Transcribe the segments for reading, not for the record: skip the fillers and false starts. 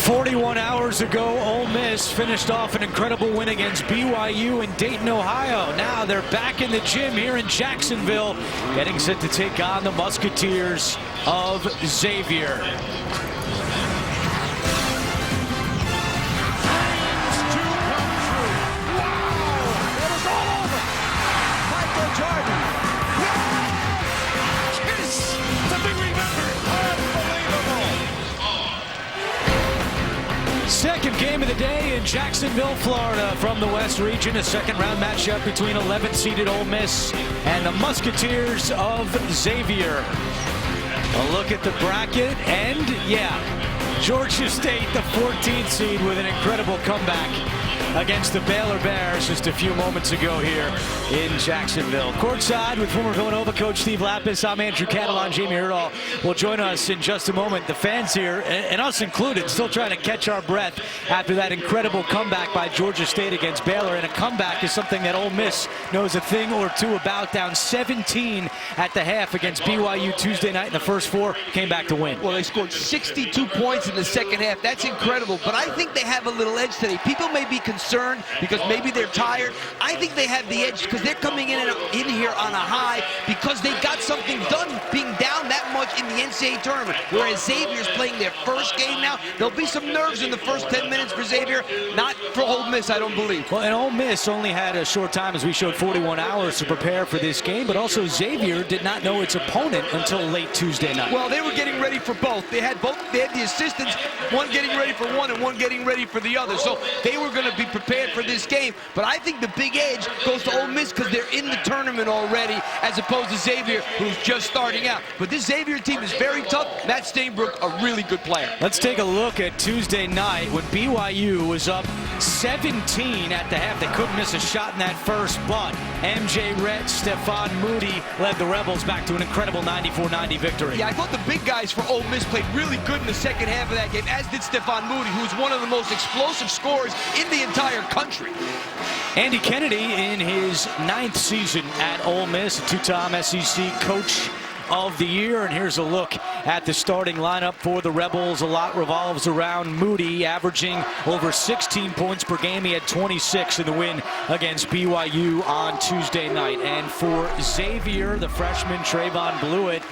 41 hours ago, Ole Miss finished off an incredible win against BYU in Dayton, Ohio. Now they're back in the gym here in Jacksonville, getting set to take on the Musketeers of Xavier. Second game of the day in Jacksonville, Florida, from the West region. A second-round matchup between 11th-seeded Ole Miss and the Musketeers of Xavier. A look at the bracket, and Georgia State, the 14th seed, with an incredible comeback against the Baylor Bears just a few moments ago here in Jacksonville. Courtside with former Villanova coach Steve Lapis, I'm Andrew Catalan. Jamie Erdahl will join us in just a moment. The fans here, and us included, still trying to catch our breath after that incredible comeback by Georgia State against Baylor. And a comeback is something that Ole Miss knows a thing or two about. Down 17 at the half against BYU Tuesday night in the first four, came back to win. Well, they scored 62 points in the second half. That's incredible, but I think they have a little edge today. People may be concerned because maybe they're tired. I think they have the edge because they're coming in here on a high because they got something done being down that much in the NCAA Tournament. Whereas Xavier's playing their first game now. There'll be some nerves in the first 10 minutes for Xavier. Not for Ole Miss, I don't believe. Well, and Ole Miss only had a short time, as we showed, 41 hours to prepare for this game, but also Xavier did not know its opponent until late Tuesday night. Well, they were getting ready for both. They had the assistants, one getting ready for one and one getting ready for the other. So they were going to be prepared for this game. But I think the big edge goes to Ole Miss because they're in the tournament already, as opposed to Xavier, who's just starting out. But this Xavier team is very tough. Matt Stainbrook, a really good player. Let's take a look at Tuesday night when BYU was up 17 at the half. They couldn't miss a shot in that first, but MJ Rhett, Stephon Moody led the Rebels back to an incredible 94-90 victory. Yeah, I thought the big guys for Ole Miss played really good in the second half of that game, as did Stephon Moody, who was one of the most explosive scorers in the entire country. Andy Kennedy in his 9th season at Ole Miss, a two-time SEC coach of the year. And here's a look at the starting lineup for the Rebels. A lot revolves around Moody, averaging over 16 points per game. He had 26 in the win against BYU on Tuesday night. And for Xavier, the freshman Trayvon Blewett,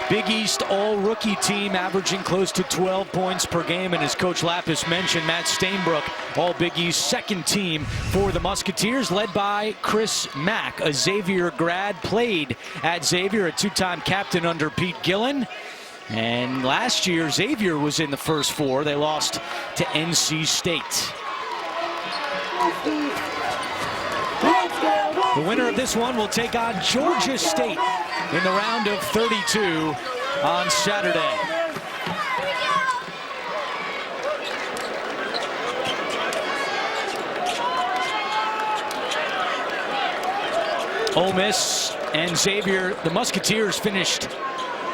Big East all-rookie team, averaging close to 12 points per game. And as Coach Lapis mentioned, Matt Stainbrook, all Big East second team for the Musketeers, led by Chris Mack, a Xavier grad, played at Xavier, a two-time captain under Pete Gillen. And last year, Xavier was in the first four. They lost to NC State. The winner of this one will take on Georgia State in the round of 32 on Saturday. Ole Miss and Xavier, the Musketeers, finished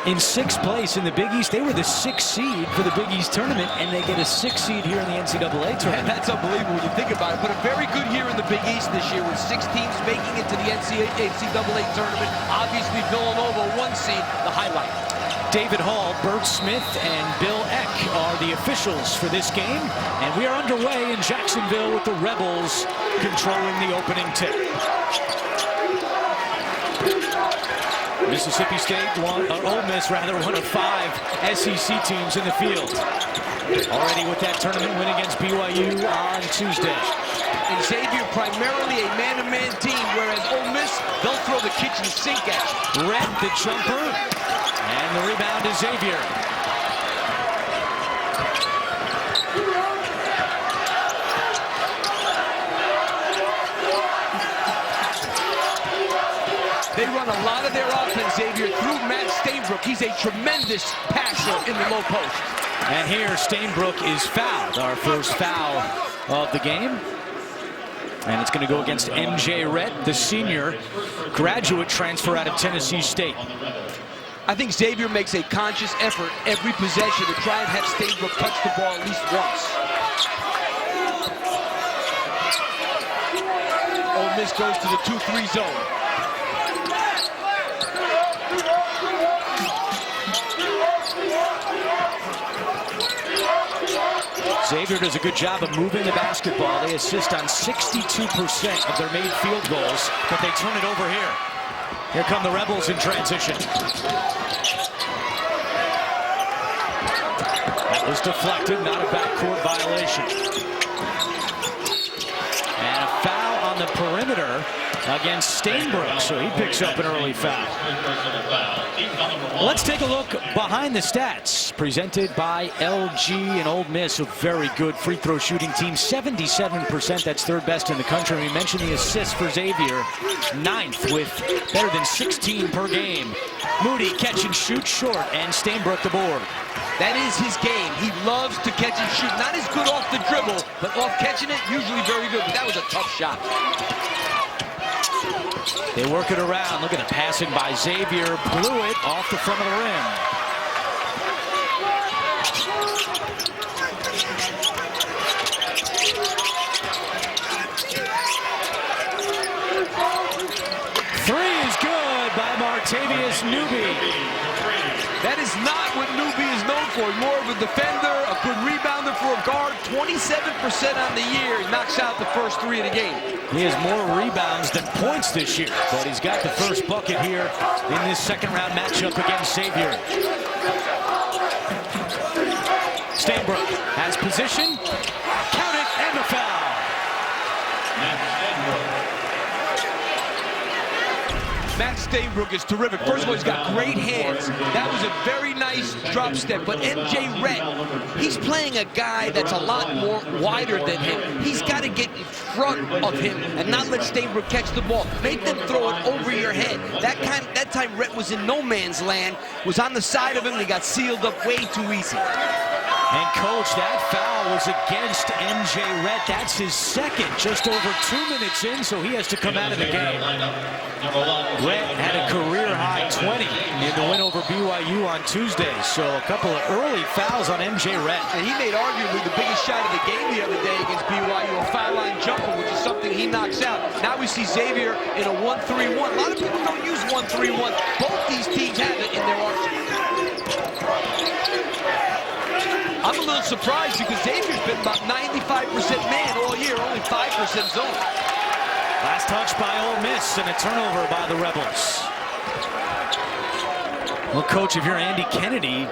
in 6th place in the Big East. They were the 6th seed for the Big East tournament, and they get a 6th seed here in the NCAA tournament. And that's unbelievable when you think about it. But a very good year in the Big East this year with 6 teams making it to the NCAA tournament. Obviously, Villanova, 1 seed, the highlight. David Hall, Bert Smith, and Bill Eck are the officials for this game. And we are underway in Jacksonville with the Rebels controlling the opening tip. Mississippi State, Ole Miss rather, one of 5 SEC teams in the field. Already with that tournament win against BYU on Tuesday. And Xavier primarily a man-to-man team, whereas Ole Miss, they'll throw the kitchen sink at you. Red, the jumper, and the rebound is Xavier. They run a lot of their offense, Xavier, through Matt Stainbrook. He's a tremendous passer in the low post. And here, Stainbrook is fouled, our first foul of the game. And it's going to go against MJ Rhett, the senior graduate transfer out of Tennessee State. I think Xavier makes a conscious effort every possession to try and have Stainbrook touch the ball at least once. Ole Miss goes to the 2-3 zone. Xavier does a good job of moving the basketball. They assist on 62% of their made field goals, but they turn it over here. Here come the Rebels in transition. That was deflected, not a backcourt violation. And a foul on the perimeter against Stainbrook, so he picks up an early foul. Let's take a look behind the stats, presented by LG and Ole Miss, a very good free throw shooting team, 77%, that's third best in the country. We mentioned the assists for Xavier, 9th with better than 16 per game. Moody catch and shoot short, and Stainbrook the board. That is his game. He loves to catch and shoot. Not as good off the dribble, but off catching it, usually very good. But that was a tough shot. They work it around. Look at the passing by Xavier. Blew it off the front of the rim. Three is good by Martavius Newby. That is not what Newby is known for. More of a defender, a good rebounder for a guard. 27% on the year. He knocks out the first 3 of the game. He has more rebounds than points this year, but he's got the first bucket here in this second-round matchup against Xavier. Stainbrook has position. Count it, and a foul. Matt Stainbrook is terrific. First of all, he's got great hands. That was a very nice drop step. But MJ Rhett, he's playing a guy that's a lot more wider than him. He's got to get in front of him and not let Stainbrook catch the ball. Make them throw it over your head. That time Rhett was in no man's land, was on the side of him, and he got sealed up way too easy. And coach, that foul was against MJ Rhett. That's his second, just over 2 minutes in, so he has to come out of the game. Rhett had a career-high 20 in the win over BYU on Tuesday, so a couple of early fouls on MJ Rhett. And he made arguably the biggest shot of the game the other day against BYU, a foul line jumper, which is something he knocks out. Now we see Xavier in a 1-3-1. A lot of people don't use 1-3-1. Both these teams have it in their arsenal. I'm a little surprised because Xavier's been about 95% man all year, only 5% zone. Last touch by Ole Miss and a turnover by the Rebels. Well, coach, if you're Andy Kennedy,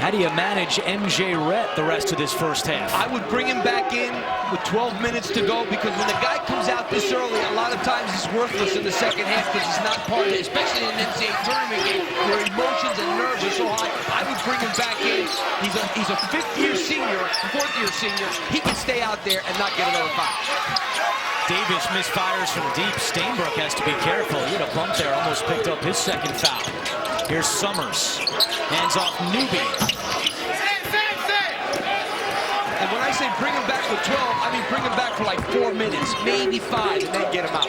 how do you manage MJ Rhett the rest of this first half? I would bring him back in with 12 minutes to go, because when the guy comes out this early, a lot of times he's worthless in the second half because he's not part of it, especially in an NCAA Tournament game where emotions and nerves are so high. I would bring him back in. He's a fifth-year senior, fourth-year senior. He can stay out there and not get another foul. Davis misfires from deep. Stainbrook has to be careful. He had a bump there, almost picked up his second foul. Here's Summers. Hands off Newby. And when I say bring him back with 12, I mean bring him back for like 4 minutes, maybe 5, and then get him out.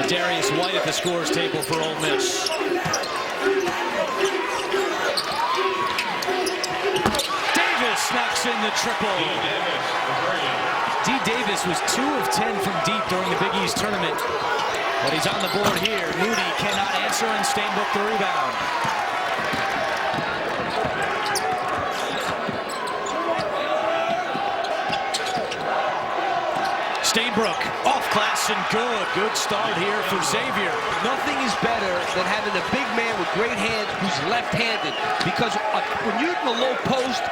Darius White at the scorer's table for Ole Miss. Davis knocks in the triple. Dee Davis was 2 of 10 from deep during the Big East tournament. But he's on the board here. Moody cannot answer, and Stainbrook the rebound. Stainbrook off glass and good. Good start here for Xavier. Nothing is better than having a big man with great hands who's left-handed, because when you're in the low post,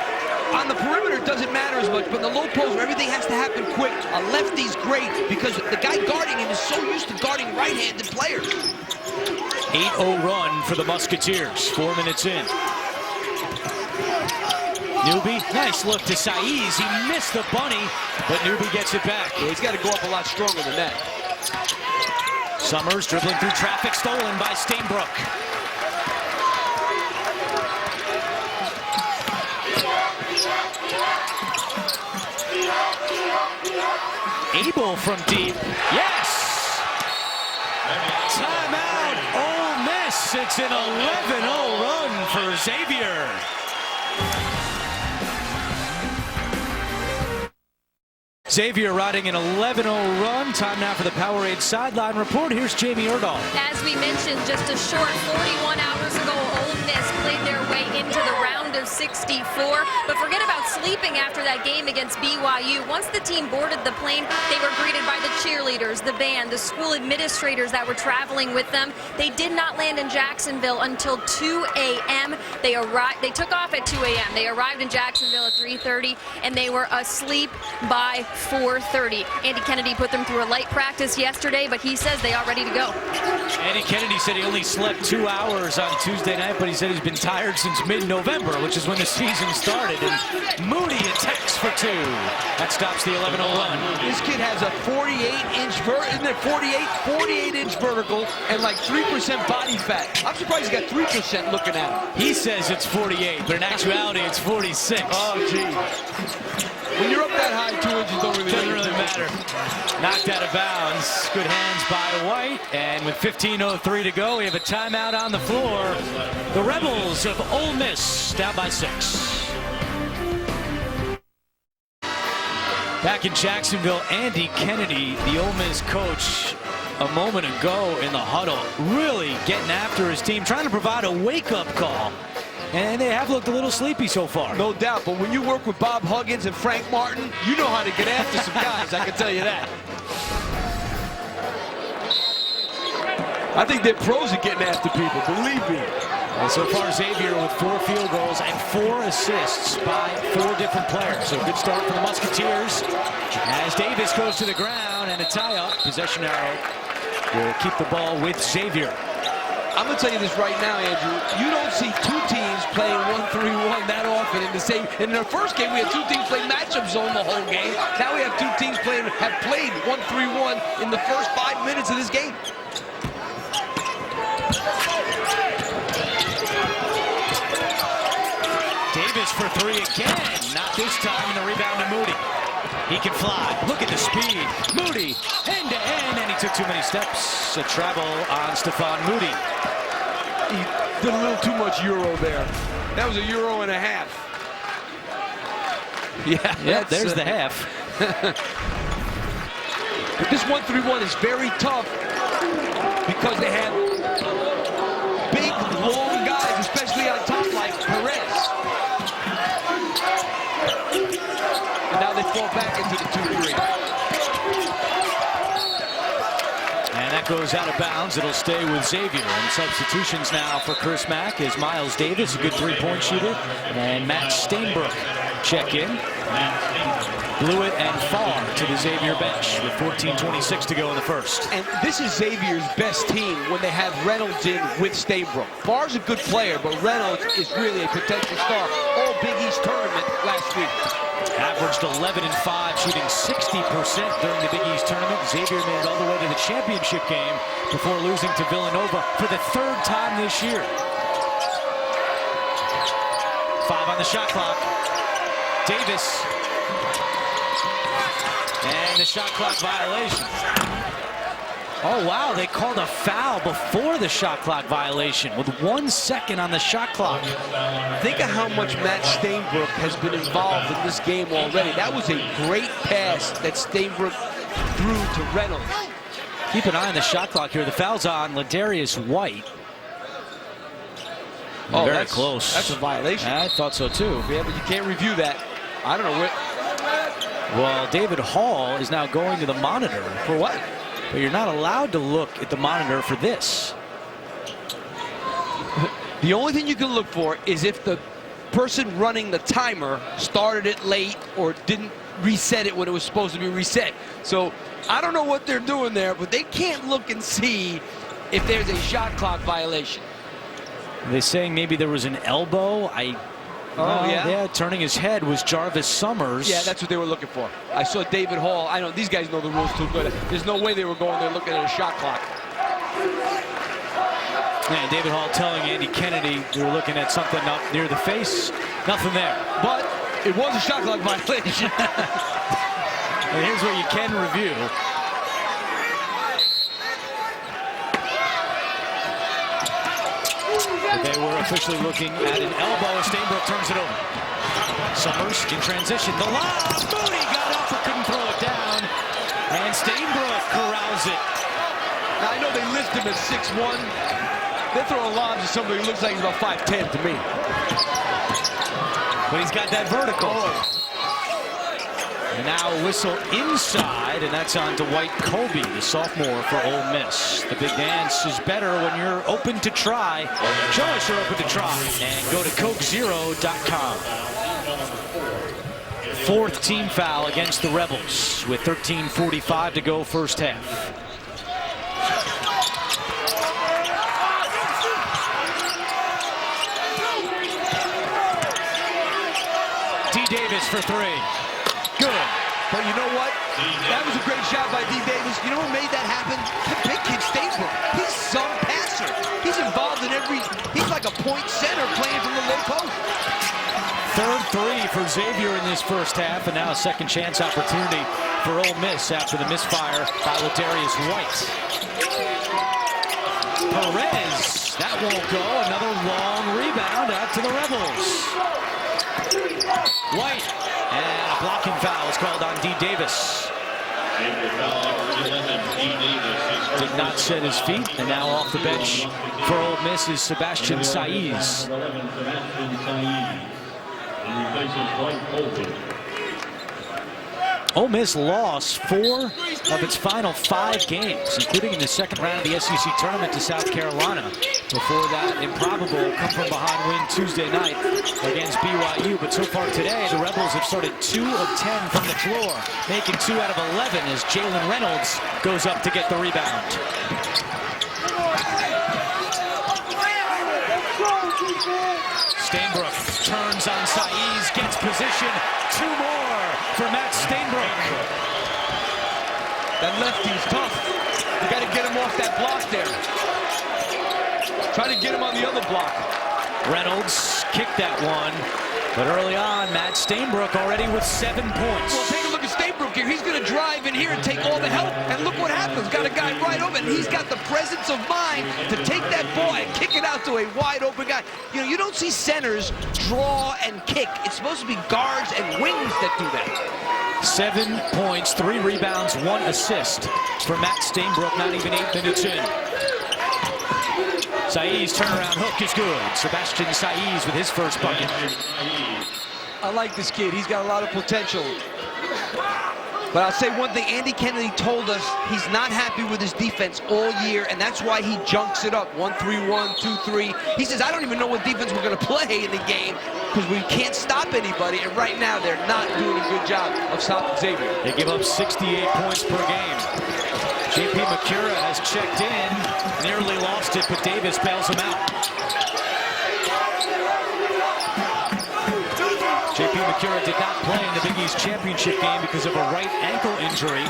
on the perimeter it doesn't matter as much, but in the low post where everything has to happen quick, a lefty's great because the guy guarding him is so used to guarding right-handed players. 8-0 run for the Musketeers, 4 minutes in. Newby, nice look to Saiz. He missed the bunny, but Newby gets it back. Yeah, he's got to go up a lot stronger than that. Summers dribbling through traffic, stolen by Stainbrook. Abel from deep. Yes! Timeout, Ole Miss. It's an 11-0 run for Xavier. Xavier riding an 11-0 run. Time now for the Powerade Sideline Report. Here's Jamie Erdahl. As we mentioned just a short 41 hours ago, Ole Miss played their way into the round of of 64. But forget about sleeping after that game against BYU. Once the team boarded the plane, they were greeted by the cheerleaders, the band, the school administrators that were traveling with them. They did not land in Jacksonville until 2 a.m. They took off at 2 a.m. They arrived in Jacksonville at 3:30, and they were asleep by 4:30. Andy Kennedy put them through a light practice yesterday, but he says they are ready to go. Andy Kennedy said he only slept 2 hours on Tuesday night, but he said he's been tired since mid-November, which is when the season started. And Moody attacks for 2. That stops the 11-0 run. This kid has a 48-inch vertical and like 3% body fat. I'm surprised he's got 3% looking at him. He says it's 48, but in actuality it's 46. Oh, gee. When you're up that high, 2 inches Doesn't really matter. Knocked out of bounds. Good hands by White. And with 15:03 to go, we have a timeout on the floor. The Rebels of Ole Miss down by 6. Back in Jacksonville, Andy Kennedy, the Ole Miss coach, a moment ago in the huddle, really getting after his team, trying to provide a wake-up call. And they have looked a little sleepy so far. No doubt, but when you work with Bob Huggins and Frank Martin, you know how to get after some guys, I can tell you that. I think they're pros at getting after people, believe me. And so far, Xavier with 4 field goals and 4 assists by 4 different players. So good start for the Musketeers as Davis goes to the ground and a tie-up. Possession arrow will keep the ball with Xavier. I'm going to tell you this right now, Andrew. You don't see 2 teams playing 1-3-1 that often in the same. In our first game, we had 2 teams playing matchup zone the whole game. Now we have 2 teams have played 1-3-1 in the first 5 minutes of this game. Davis for 3 again. Not this time, and the rebound to Moody. He can fly. Look at the speed. Moody, end-to-end, and he took too many steps. A travel on Stephon Moody. He did a little too much Euro there. That was a Euro and a half. Yeah, there's the half. But this 1-3-1 is very tough because they have big, long guys, especially on top like Perez. And now they fall back into the 2-3. And that goes out of bounds. It'll stay with Xavier. And substitutions now for Chris Mack is Miles Davis, a good 3-point shooter, and Matt Stainbrook check in. Blewett and Farr to the Xavier bench with 14:26 to go in the first. And this is Xavier's best team when they have Reynolds in with Stainbrook. Farr's a good player, but Reynolds is really a potential star. All Big East tournament last week. Averaged 11 and 5, shooting 60% during the Big East tournament. Xavier made it all the way to the championship game before losing to Villanova for the 3rd time this year. 5 on the shot clock. Davis. And the shot clock violation. Oh, wow, they called a foul before the shot clock violation with 1 second on the shot clock. Think of how much Matt Stainbrook has been involved in this game already. That was a great pass that Stainbrook threw to Reynolds. Keep an eye on the shot clock here. The foul's on Ladarius White. Oh, very close. That's a violation. I thought so, too. Yeah, but you can't review that. I don't know what. Well, David Hall is now going to the monitor. For what? But you're not allowed to look at the monitor for this. The only thing you can look for is if the person running the timer started it late or didn't reset it when it was supposed to be reset. So I don't know what they're doing there, but they can't look and see if there's a shot clock violation. They're saying maybe there was an elbow. Yeah, turning his head was Jarvis Summers. Yeah, that's what they were looking for. I saw David Hall. I know these guys know the rules too good. There's no way they were going there looking at a shot clock. And David Hall telling Andy Kennedy they were looking at something up near the face. Nothing there. But it was a shot clock violation. And here's where you can review. They were officially looking at an elbow as Stainbrook turns it over. Summers in transition. The lob. Moody got up but couldn't throw it down. And Stainbrook corrals it. Now, I know they list him at 6'1". They're throwing lobs to somebody who looks like he's about 5'10" to me. But he's got that vertical. And now a whistle inside, and that's on Dwight Colby, the sophomore for Ole Miss. The big dance is better when you're open to try. Show us you're open to try. And go to CokeZero.com. Fourth team foul against the Rebels with 13:45 to go first half. Dee Davis for three. Good. But you know what? That was a great shot by Dee Davis. You know who made that happen? The big kid Stainbrook. He's some passer. He's involved in he's like a point center playing from the low post. Third three for Xavier in this first half, and now a second chance opportunity for Ole Miss after the misfire by Ladarius White. Perez, that won't go. Another long rebound out to the Rebels. White, and a blocking foul is called on Dee Davis. Did not set his feet, and now off the bench for Ole Miss is Sebastian Saiz. Ole Miss lost 4 of its final 5 games, including in the second round of the SEC Tournament to South Carolina. Before that improbable come-from-behind win Tuesday night against BYU. But so far today, the Rebels have started 2 of 10 from the floor, making 2 out of 11 as Jalen Reynolds goes up to get the rebound. Stainbrook turns on Saiz, gets position. 2 more for Matt Stainbrook. That lefty's tough. You got to get him off that block there. Try to get him on the other block. Reynolds kicked that one, but early on, Matt Stainbrook already with 7 points. Well, take a look at Stainbrook here. He's going to drive in here and take all the help, and look what happens. Got a guy right over, and he's got the presence of mind to take that ball and kick it out to a wide open guy. You know, you don't see centers draw and kick. It's supposed to be guards and wings that do that. 7 points, 3 rebounds, 1 assist for Matt Stainbrook, not even 8 minutes in. Saiz turnaround hook is good. Sebastian Saiz with his first bucket. I like this kid. He's got a lot of potential. But I'll say one thing. Andy Kennedy told us he's not happy with his defense all year, and that's why he junks it up. 1-3-1, 2-3. He says, I don't even know what defense we're going to play in the game because we can't stop anybody. And right now, they're not doing a good job of stopping Xavier. They give up 68 points per game. JP Makura has checked in, nearly lost it, but Davis bails him out. JP Makura did not play in the Big East Championship game because of a right ankle injury.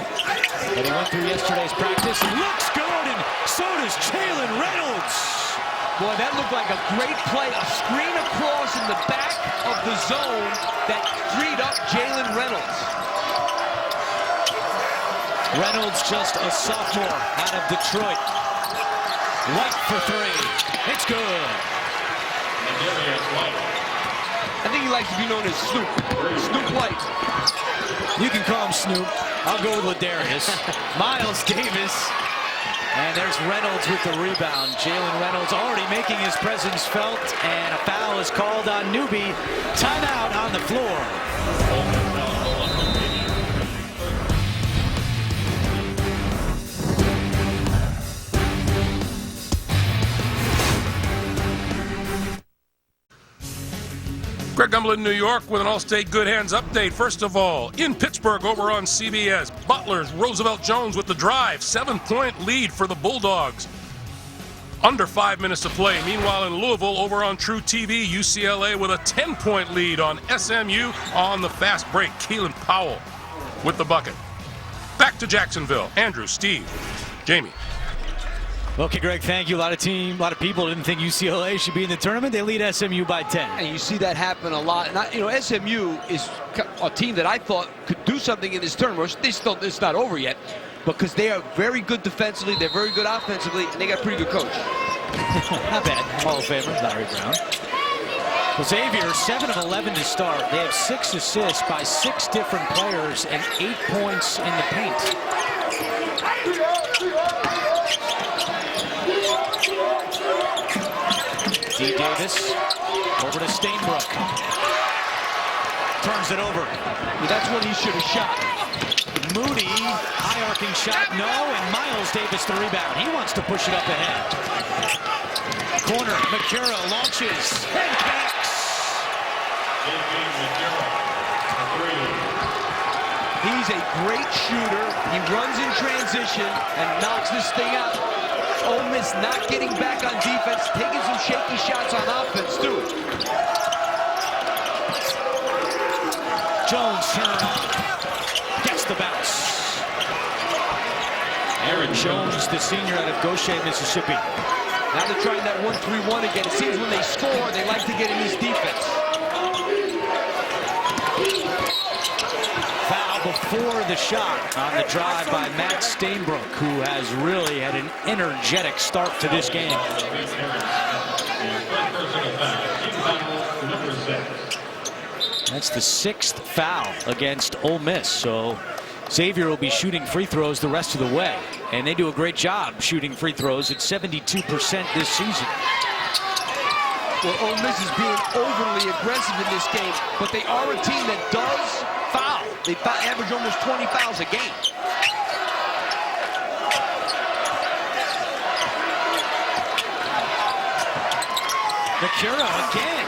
But he went through yesterday's practice and looks good, and so does Jalen Reynolds. Boy, that looked like a great play. A screen across in the back of the zone that freed up Jalen Reynolds. Reynolds, just a sophomore out of Detroit. White for 3. It's good. I think he likes to be known as Snoop. Snoop White. You can call him Snoop. I'll go with Ladarius. Miles Davis. And there's Reynolds with the rebound. Jalen Reynolds already making his presence felt. And a foul is called on Newby. Timeout on the floor. Greg Gumbel in New York with an All-State Good Hands update. First of all, in Pittsburgh over on CBS, Butler's Roosevelt Jones with the drive. 7-point lead for the Bulldogs. Under 5 minutes to play. Meanwhile, in Louisville over on True TV, UCLA with a 10-point lead on SMU on the fast break. Keelan Powell with the bucket. Back to Jacksonville. Andrew, Steve, Jamie. Okay, Greg, thank you. A lot of people didn't think UCLA should be in the tournament. They lead SMU by 10. And you see that happen a lot. And you know, SMU is a team that I thought could do something in this tournament. It's not over yet, because they are very good defensively. They're very good offensively, and they got a pretty good coach. Not bad. Hall of Famer, Larry Brown. Well, Xavier, 7 of 11 to start. They have 6 assists by 6 different players and 8 points in the paint. Dee Davis over to Stainbrook. Turns it over. Well, that's what he should have shot. Moody, high arcing shot, no, and Miles Davis the rebound. He wants to push it up ahead. Corner, McCura launches and connects. He's a great shooter. He runs in transition and knocks this thing out. Ole Miss not getting back on defense, taking some shaky shots on offense too. Jones turn on. Gets the bounce. Aaron Jones, the senior out of Goshen, Mississippi. Now they're trying that 1-3-1 again. It seems when they score, they like to get in this defense. Foul before the shot on the drive by Matt Stainbrook, who has really had an energetic start to this game. That's the 6th foul against Ole Miss, so Xavier will be shooting free throws the rest of the way, and they do a great job shooting free throws at 72% this season. Well, Ole Miss is being overly aggressive in this game, but they are a team that does foul. They average almost 20 fouls a game. McCura again.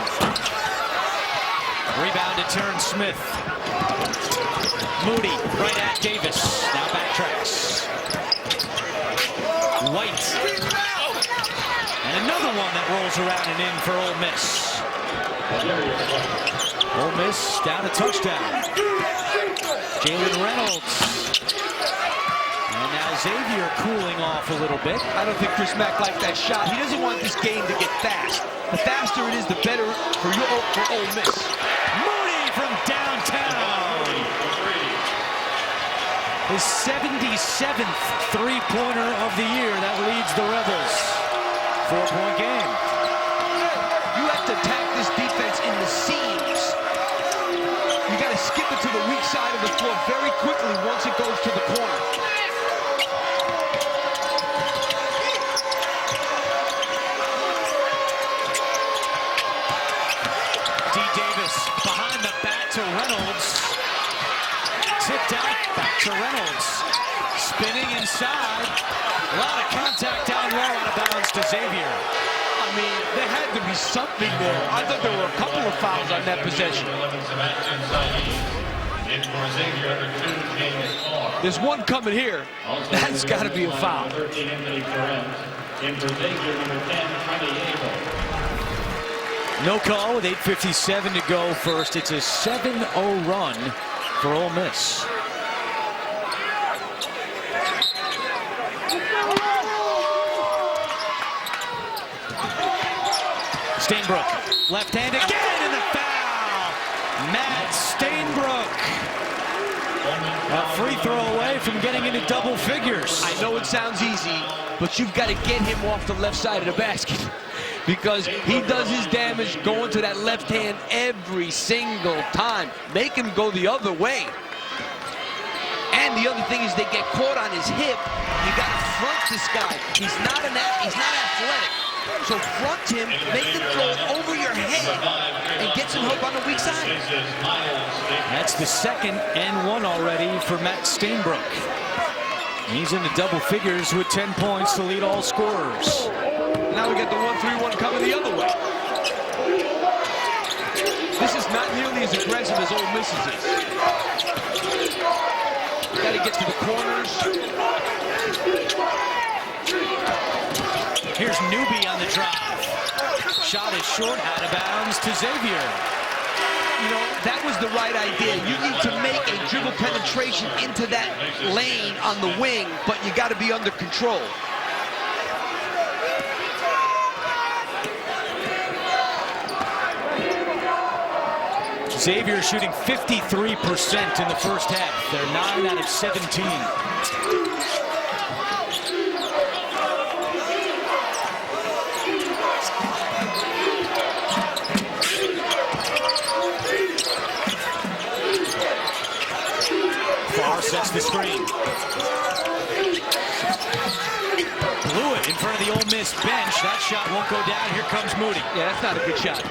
Rebound to Terrence Smith. Moody right at Davis. Now backtracks. White. And another one that rolls around and in for Ole Miss. Ole Miss down a touchdown. Jalen Reynolds. And now Xavier cooling off a little bit. I don't think Chris Mack liked that shot. He doesn't want this game to get fast. The faster it is, the better for Ole Miss. Moody from downtown. His 77th three-pointer of the year. That leads the Rebels. 4-point game. You have to attack this defense in the seams. You got to skip it to the weak side of the floor very quickly once it goes to the corner. Dee Davis behind the back to Reynolds. Tipped out, back to Reynolds. Spinning inside. A lot of contact down low, out of bounds to Xavier. I mean, there had to be something there. I thought there were a couple of fouls on that possession. There's one coming here. That's got to be a foul. No call with 8:57 to go first. It's a 7-0 run for Ole Miss. Stainbrook, left hand again, and the foul. Matt Stainbrook. A free throw away from getting into double figures. I know it sounds easy, but you've got to get him off the left side of the basket because he does his damage going to that left hand every single time. Make him go the other way. And the other thing is they get caught on his hip. You got to front this guy. He's not athletic. So front him, make him throw over your head, and get some help on the weak side. That's the 2nd and 1 already for Matt Stainbrook. He's into double figures with 10 points to lead all scorers. Now we get the 1-3-1 coming the other way. This is not nearly as aggressive as Ole Miss's is. Got to get to the corners. Here's Newby on the drive. Shot is short, out of bounds to Xavier. You know, that was the right idea. You need to make a dribble penetration into that lane on the wing, but you got to be under control. Xavier shooting 53% in the first half. They're 9 out of 17. Farr sets the screen. Blew it in front of the Ole Miss bench. That shot won't go down. Here comes Moody. Yeah, that's not a good shot.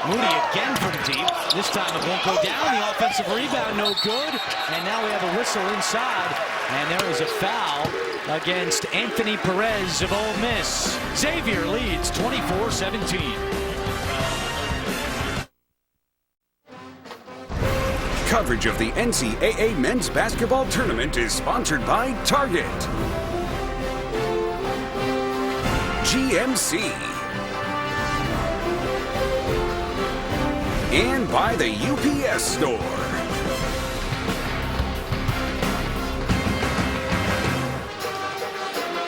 Moody again from deep. This time it won't go down. The offensive rebound, no good. And now we have a whistle inside. And there is a foul against Anthony Perez of Ole Miss. Xavier leads 24-17. Coverage of the NCAA Men's Basketball Tournament is sponsored by Target, GMC, and by the UPS Store.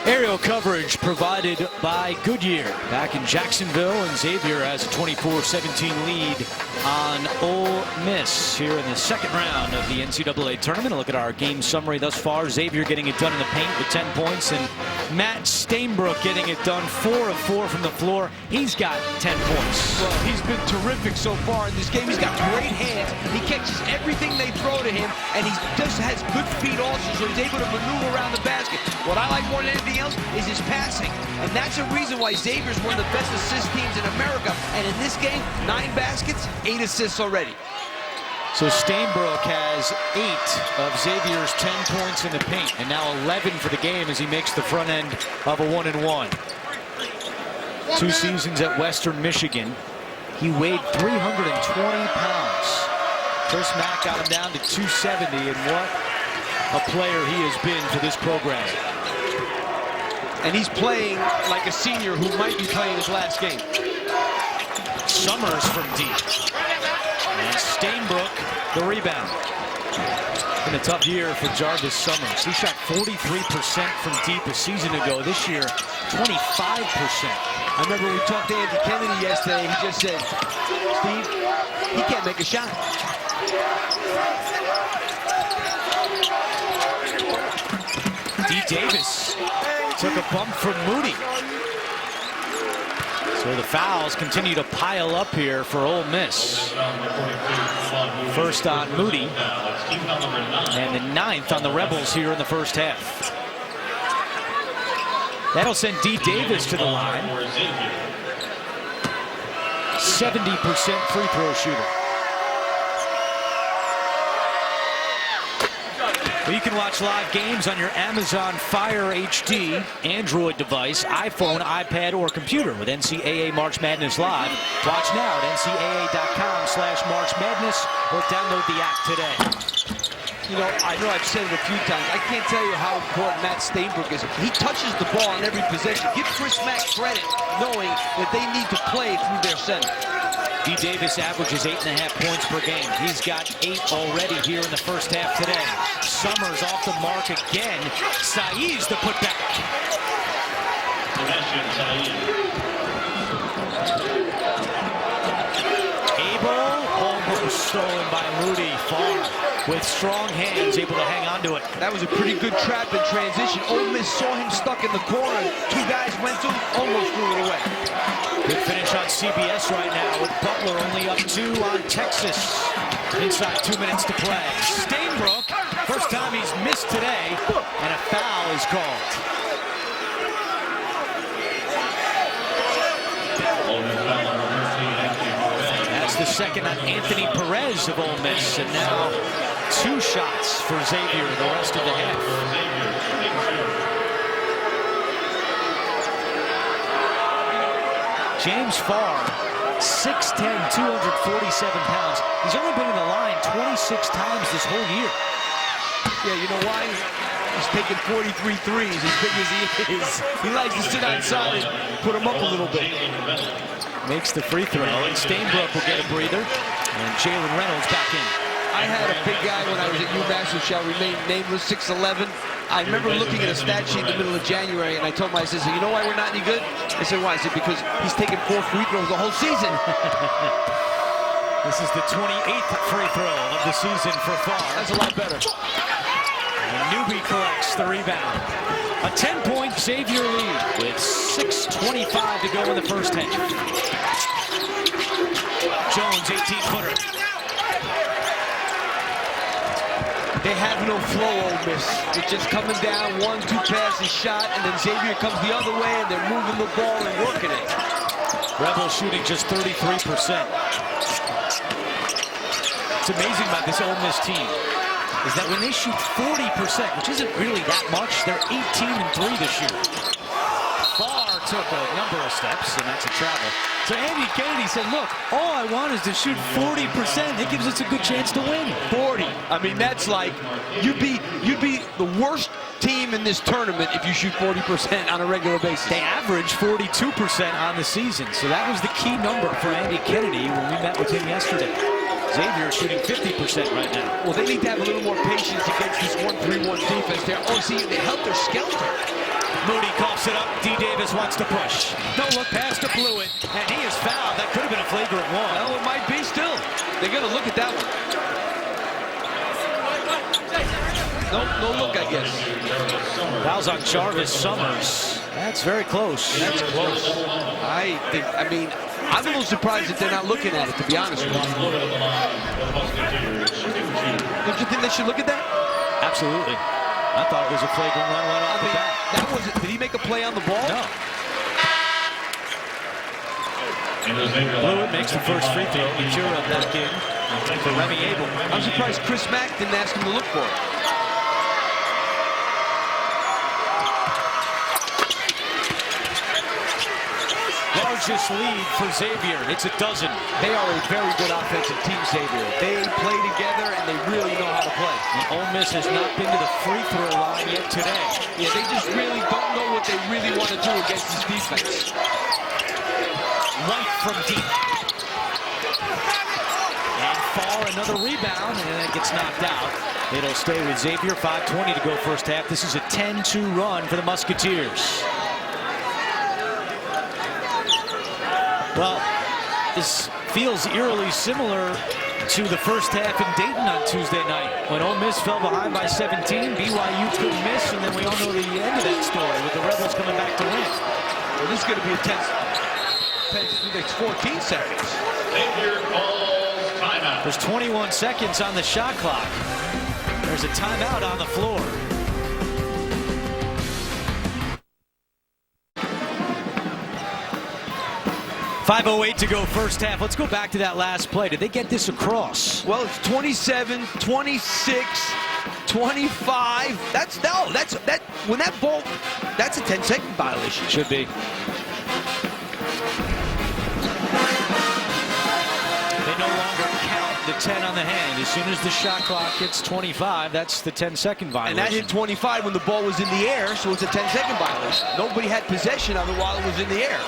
Aerial coverage provided by Goodyear back in Jacksonville, and Xavier has a 24-17 lead on Ole Miss here in the second round of the NCAA Tournament. A look at our game summary thus far. Xavier getting it done in the paint with 10 points, and Matt Stainbrook getting it done 4 of 4 from the floor. He's got 10 points. Well, he's been terrific so far in this game. He's got great hands. He catches everything they throw to him, and he just has good feet also, so he's able to maneuver around the basket. What I like more than anything else is his passing, and that's a reason why Xavier's one of the best assist teams in America. And in this game, 9 baskets, 8 assists already. So Stainbrook has 8 of Xavier's 10 points in the paint, and now 11 for the game as he makes the front end of a 1-and-1. 2 seasons at Western Michigan. He weighed 320 pounds. Chris Mack got him down to 270, and what a player he has been for this program. And he's playing like a senior who might be playing his last game. Summers from deep. And Stainbrook, the rebound. Been a tough year for Jarvis Summers. He shot 43% from deep a season ago. This year, 25%. I remember we talked to Andy Kennedy yesterday. He just said, Steve, he can't make a shot. Dee Davis took a bump from Moody. So the fouls continue to pile up here for Ole Miss. First on Moody, and the 9th on the Rebels here in the first half. That'll send Dee Davis to the line. 70% free throw shooter. Well, you can watch live games on your Amazon Fire HD Android device, iPhone, iPad, or computer with NCAA March Madness Live. Watch now at ncaa.com/March Madness or download the app today. You know I've said it a few times. I can't tell you how important Matt Stainbrook is. He touches the ball on every possession. Give Chris Mack credit knowing that they need to play through their center. Dee Davis averages 8.5 points per game. He's got 8 already here in the first half today. Summers off the mark again. Saeed's the putback. Abel, almost stolen by Moody. Far with strong hands, able to hang on to it. That was a pretty good trap in transition. Ole Miss saw him stuck in the corner. 2 guys went to him, almost threw it away. Good finish on CBS right now with Butler only up 2 on Texas. Inside 2 minutes to play. Stainbrook, first time he's missed today, and a foul is called. That's the second on Anthony Perez of Ole Miss, and now 2 shots for Xavier the rest of the half. James Farr, 6'10", 247 pounds. He's only been in the line 26 times this whole year. Yeah, you know why? He's taking 43 threes, as big as he is. He likes to sit outside and put him up a little bit. Makes the free throw, and Stainbrook will get a breather. And Jalen Reynolds back in. I had a big guy when I was at UMass who shall remain nameless, 6'11". I remember looking at a stat sheet in the middle of January, and I told him, I said, you know why we're not any good? I said, why? I said, because he's taken 4 free throws the whole season. This is the 28th free throw of the season for Farr. That's a lot better. And Newby collects the rebound. A 10-point Xavier lead with 6:25 to go in the first half. Jones, 18-footer. They have no flow, Ole Miss. They're just coming down, 1-2 passes shot, and then Xavier comes the other way, and they're moving the ball and working it. Rebels shooting just 33%. What's amazing about this Ole Miss team is that when they shoot 40%, which isn't really that much, they're 18-3 this year. Farr took a number of steps, and that's a travel. So Andy Kennedy said, look, all I want is to shoot 40%. It gives us a good chance to win. 40. I mean, that's like, you'd be the worst team in this tournament if you shoot 40% on a regular basis. They average 42% on the season, so that was the key number for Andy Kennedy when we met with him yesterday. Xavier shooting 50% right now. Well, they need to have a little more patience against this 1-3-1 defense there. Oh, see, they help their skelter. Moody coughs it up. Dee Davis wants to push. No look pass to Blewett, and he is fouled. That could have been a flagrant one. Well, it might be still. They're going to look at that one. No look, I guess. Fouls on Jarvis Summers. That's very close. That's close. I mean, I'm a little surprised that they're not looking at it, to be honest with you. Don't you think they should look at that? Absolutely. I thought it was a flagrant one right off the bat. That wasn't. Did he make a play on the ball? No. Blewett makes the first free throw. Mikura back in for Remy Abel. I'm surprised Chris Mack didn't ask him to look for it. Largest lead for Xavier. It's a dozen. They are a very good offensive team, Xavier. They play together, and they really know how to play. And Ole Miss has not been to the free throw line yet today. Yeah, they just really don't know what they really want to do against this defense. White from deep. And Farr, another rebound, and then it gets knocked out. It'll stay with Xavier. 5:20 to go first half. This is a 10-2 run for the Musketeers. Well, this feels eerily similar to the first half in Dayton on Tuesday night when Ole Miss fell behind by 17. BYU couldn't miss, and then we all know the end of that story with the Rebels coming back to win. Well, this is going to be a tense the next 14 seconds. There's 21 seconds on the shot clock. There's a timeout on the floor. .508 to go first half. Let's go back to that last play. Did they get this across? Well, it's 27, 26, 25. When that ball, that's a 10-second violation. Should be. They no longer count the 10 on the hand. As soon as the shot clock hits 25, that's the 10-second violation. And that hit 25 when the ball was in the air, so it's a 10-second violation. Nobody had possession of it while it was in the air.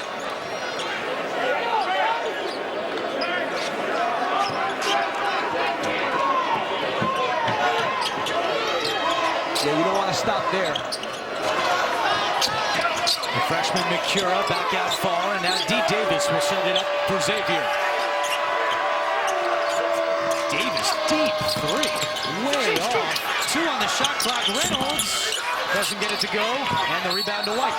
Yeah, you don't want to stop there. The freshman Mikura back out far, and now Dee Davis will set it up for Xavier. Davis deep three, way off. 2 on the shot clock. Reynolds doesn't get it to go, and the rebound to White.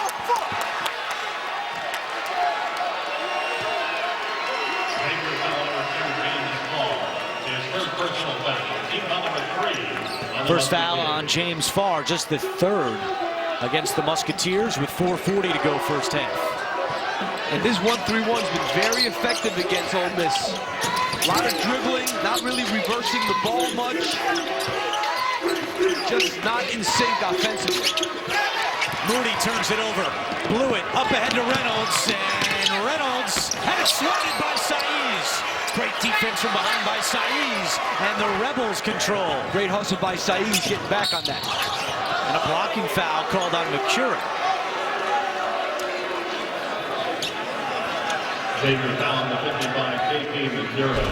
First foul on James Farr, just the 3rd against the Musketeers with 4:40 to go first half. And this 1-3-1's been very effective against Ole Miss. A lot of dribbling, not really reversing the ball much. Just not in sync offensively. Moody turns it over. Blewett up ahead to Reynolds, and Reynolds had it swatted by Saiz. Great defense from behind by Saiz, and the Rebels control. Great hustle by Saiz getting back on that. And a blocking foul called on Mikura. Xavier foul the 55, JP Mikura.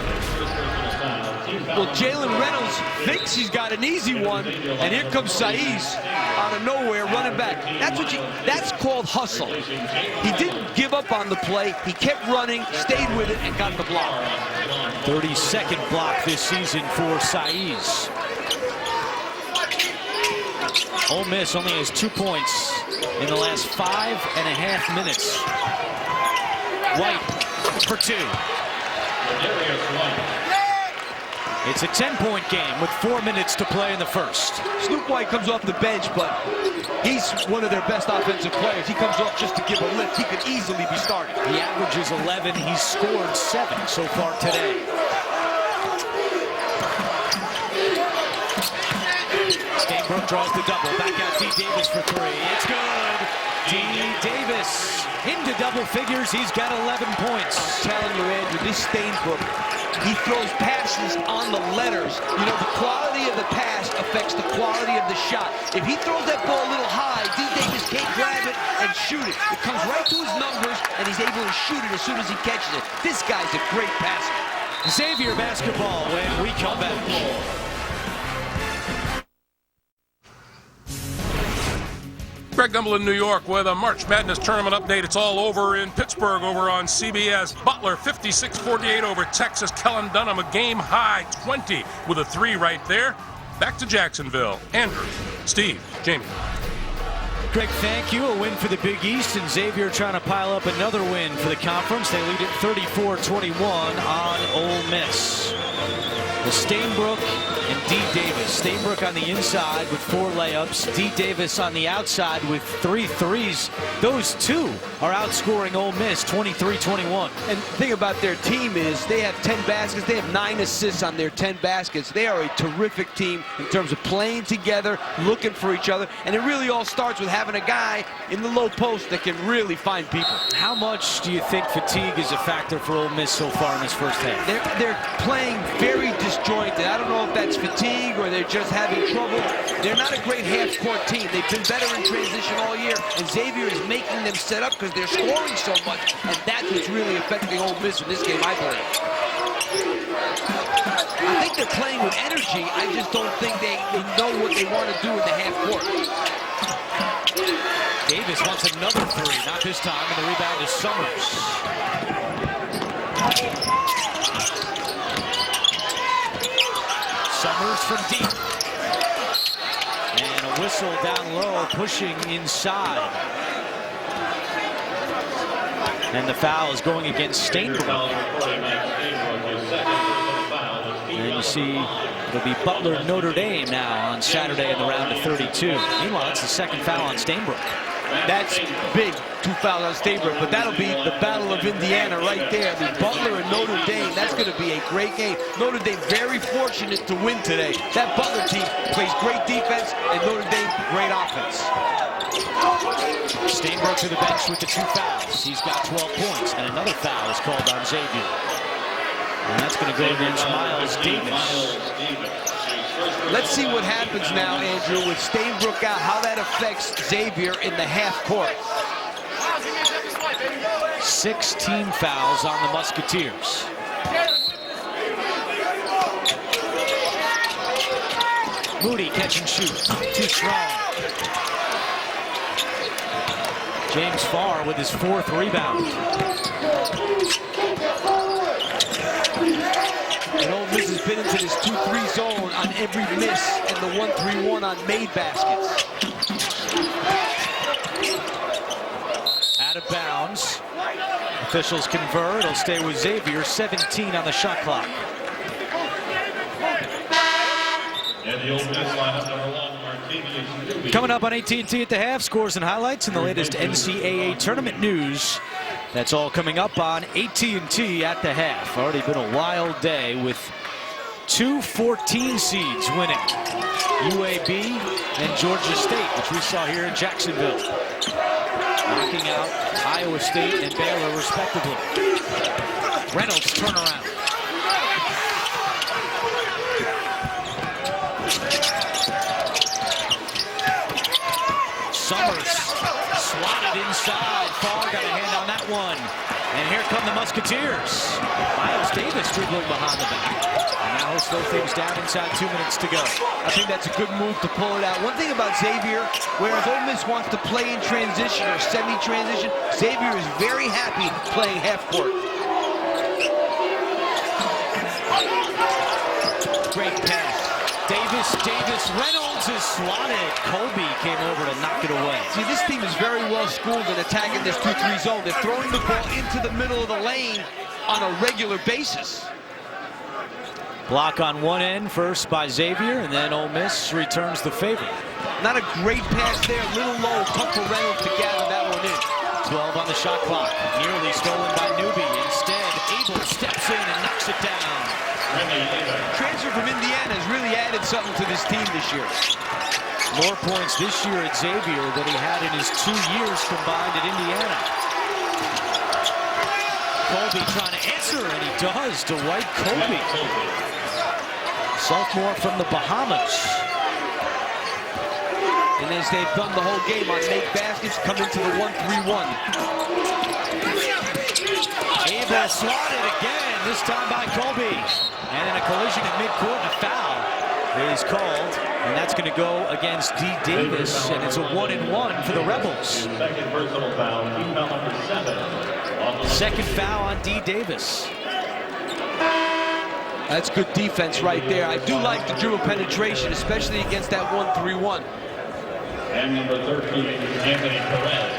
Well, Jalen Reynolds thinks he's got an easy one, and here comes Saiz out of nowhere running back. That's called hustle. He didn't give up on the play. He kept running, stayed with it, and got the block. 32nd block this season for Saiz. Ole Miss only has 2 points in the last 5.5 minutes. White for 2. It's a 10-point game with 4 minutes to play in the first. Snoop White comes off the bench, but he's one of their best offensive players. He comes off just to give a lift. He could easily be started. He averages 11. He's scored 7 so far today. Stainbrook draws the double. Back out Dee Davis for 3. It's good. Dee Davis into double figures. He's got 11 points. I'm telling you, Andrew, this Stainbrook, he throws passes on the letters. You know, the quality of the pass affects the quality of the shot. If he throws that ball a little high, Dee Davis can't grab it and shoot it. It comes right to his numbers, and he's able to shoot it as soon as he catches it. This guy's a great passer. Xavier basketball when we come back. Greg Gumbel in New York with a March Madness Tournament update. It's all over in Pittsburgh over on CBS. Butler 56-48 over Texas. Kellen Dunham a game high 20 with a 3 right there. Back to Jacksonville. Andrew, Steve, Jamie. Greg, thank you. A win for the Big East, and Xavier trying to pile up another win for the conference. They lead it 34-21 on Ole Miss. Well, Stainbrook and Dee Davis. Stainbrook on the inside with 4 layups. Dee Davis on the outside with 3 threes. Those two are outscoring Ole Miss 23-21. And the thing about their team is they have 10 baskets. They have 9 assists on their 10 baskets. They are a terrific team in terms of playing together, looking for each other. And it really all starts with having a guy in the low post that can really find people. How much do you think fatigue is a factor for Ole Miss so far in this first half? They're playing very disjointed. I don't know if that's fatigue or they're just having trouble. They're not a great half-court team. They've been better in transition all year, and Xavier is making them set up because they're scoring so much, and that's what's really affecting Ole Miss in this game, I believe. I think they're playing with energy. I just don't think they know what they want to do in the half-court. Davis wants another 3, not this time, and the rebound is Summers. Summers from deep. And a whistle down low, pushing inside. And the foul is going against Stainbrook. And you see it'll be Butler Notre Dame now on Saturday in the round of 32. Meanwhile, it's the second foul on Stainbrook. That's big, 2 fouls on Stainbrook, but that'll be the Battle of Indiana right there. The Butler and Notre Dame, that's going to be a great game. Notre Dame very fortunate to win today. That Butler team plays great defense, and Notre Dame great offense. Stainbrook to the bench with the 2 fouls. He's got 12 points, and another foul is called on Xavier. And that's going to go against Miles Davis. Let's see what happens now, Andrew, with Stainbrook out, how that affects Xavier in the half court. 16 fouls on the Musketeers. Moody catch and shoot. Too strong. James Farr with his 4th rebound. And Ole Miss has been into this 2-3 zone on every miss and the 1-3-1 on made baskets. Out of bounds. Officials convert. It'll stay with Xavier. 17 on the shot clock. And the Ole Miss lineup, number 1, Martinez. Coming up on AT&T at the half, scores and highlights and the latest NCAA Tournament news. That's all coming up on AT&T at the half. Already been a wild day with 2 14 seeds winning. UAB and Georgia State, which we saw here in Jacksonville. Knocking out Iowa State and Baylor respectively. Reynolds turnaround. Summers swatted inside. Farr got a hand on that one. And here come the Musketeers. Miles Davis dribbling behind the back. And now he'll slow things down inside 2 minutes to go. I think that's a good move to pull it out. One thing about Xavier, whereas Ole Miss wants to play in transition or semi-transition, Xavier is very happy playing half court. Great pass. Davis, Reynolds is swatted. Colby came over to knock it away. See, this team is very well schooled in attacking this 2-3 zone. They're throwing the ball into the middle of the lane on a regular basis. Block on one end, first by Xavier, and then Ole Miss returns the favor. Not a great pass there, a little low. Tough for Reynolds to gather that one in. 12 on the shot clock. Nearly stolen by Newby. Instead, Abel steps in and knocks it down. Transfer from Indiana has really added something to this team this year. More points this year at Xavier than he had in his 2 years combined at Indiana. Colby trying to answer, and he does to White Colby. Sophomore from the Bahamas. And as they've done the whole game on make baskets, come into the 1-3-1. Abel swatted again, this time by Colby. And then a collision at midcourt and a foul is called. And that's going to go against Dee Davis, and it's a 1-and-1 for the Rebels. Second personal foul, team foul number 7. Second foul on Dee Davis. That's good defense right there. I do like the dribble penetration, especially against that 1-3-1. And number 13, Anthony Perez.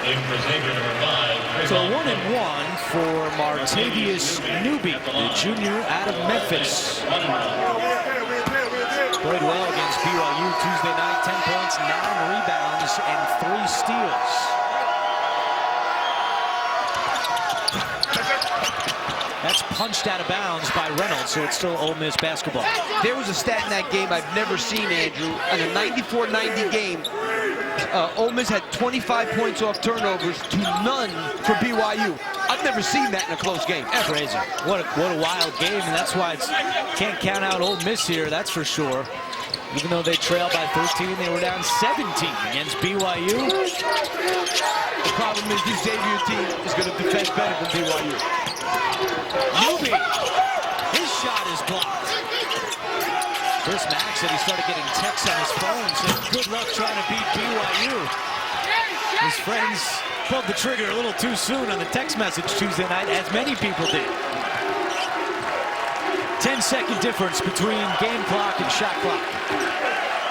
In for Xavier, number 5. So 1-and-1 for Martavius Newby, the junior out of Memphis. Played well against BYU Tuesday night, 10 points, 9 rebounds, and 3 steals. That's punched out of bounds by Reynolds, so it's still Ole Miss basketball. There was a stat in that game I've never seen, Andrew. In a 94-90 game, Ole Miss had 25 points off turnovers to none for BYU. I've never seen that in a close game, ever. Crazy. What a wild game, and that's why it's can't count out Ole Miss here, that's for sure. Even though they trailed by 13, they were down 17 against BYU. The problem is this Xavier team is going to defend better than BYU. Newby, his shot is blocked. Chris Mack said he started getting texts on his phone saying, good luck trying to beat BYU. His friends pulled the trigger a little too soon on the text message Tuesday night, as many people did. 10-second difference between game clock and shot clock.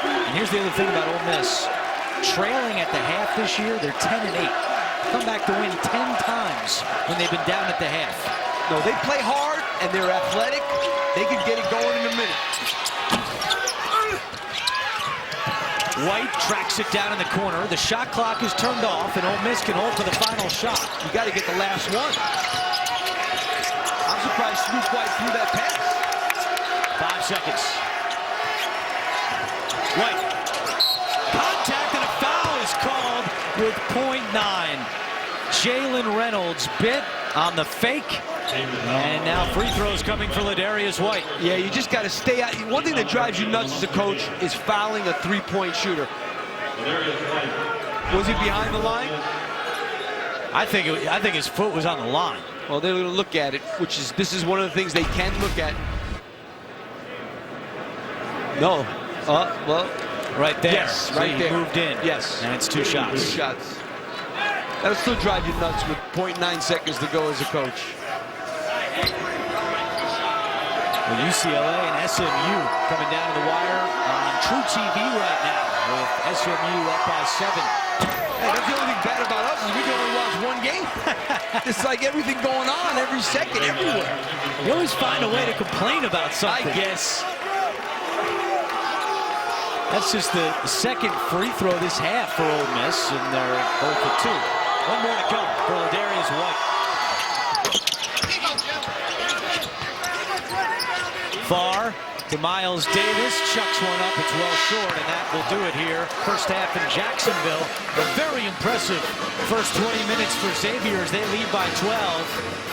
And here's the other thing about Ole Miss. Trailing at the half this year, they're 10-8. Come back to win 10 times when they've been down at the half. No, they play hard, and they're athletic. They could get it going in a minute. White tracks it down in the corner. The shot clock is turned off, and Ole Miss can hold for the final shot. You got to get the last one. I'm surprised Snoop White threw that pass. 5 seconds. White. Contact and a foul is called with .9. Jalen Reynolds bit on the fake. And now free throws coming for Ladarius White. Yeah, you just got to stay out. One thing that drives you nuts as a coach is fouling a three-point shooter. Was he behind the line? I think his foot was on the line. Well, they're going to look at it, this is one of the things they can look at. No. Well. Right there. Yes, so right there. Moved in. Yes. And it's 2 shots. 2 shots. That'll still drive you nuts with .9 seconds to go as a coach. Well, UCLA and SMU coming down to the wire on True TV right now with SMU up by 7. Hey, that's the only thing bad about us is we can only watch one game. It's like everything going on every second, everywhere. You always find a way to complain about something. I guess. That's just the second free throw this half for Ole Miss, and they're both at 2. One more to come for Ladarius White. Far to Miles Davis, chucks one up, it's well short, and that will do it here. First half in Jacksonville. A very impressive first 20 minutes for Xavier as they lead by 12.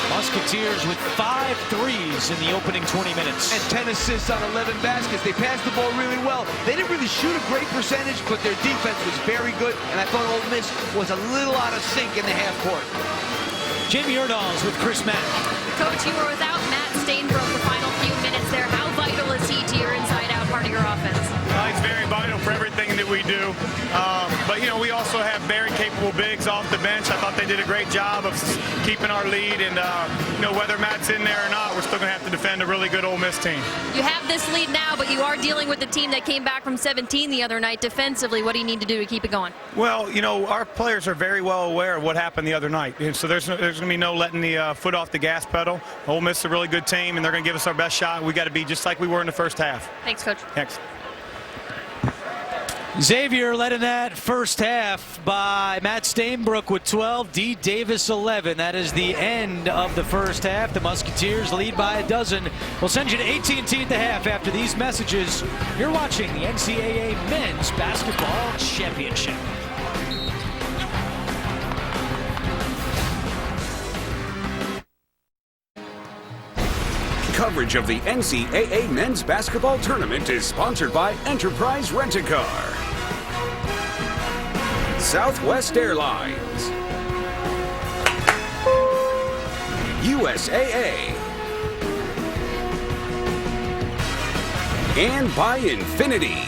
Musketeers with 5 threes in the opening 20 minutes. And 10 assists on 11 baskets. They passed the ball really well. They didn't really shoot a great percentage, but their defense was very good, and I thought Ole Miss was a little out of sync in the half court. Jamie Erdahl's with Chris Mack. Coach, you were without Matt Stainbrook the final few minutes there. How vital is he to your inside-out part of your offense? It's very vital for everything that we do. But, you know, we also have very capable bigs off the bench. I thought they did a great job of keeping our lead. And, you know, whether Matt's in there or not, we're still going to have to defend a really good Ole Miss team. You have this lead now, but you are dealing with the team that came back from 17 the other night. Defensively, what do you need to do to keep it going? Well, you know, our players are very well aware of what happened the other night. And so there's going to be no letting the foot off the gas pedal. Ole Miss is a really good team, and they're going to give us our best shot. We got to be just like we were in the first half. Thanks, Coach. Thanks. Xavier led in that first half by Matt Stainbrook with 12, Dee Davis 11. That is the end of the first half. The Musketeers lead by a dozen. We'll send you to AT&T at the half after these messages. You're watching the NCAA Men's Basketball Championship. Coverage of the NCAA Men's Basketball Tournament is sponsored by Enterprise Rent-A-Car, Southwest Airlines, USAA, and by Infinity.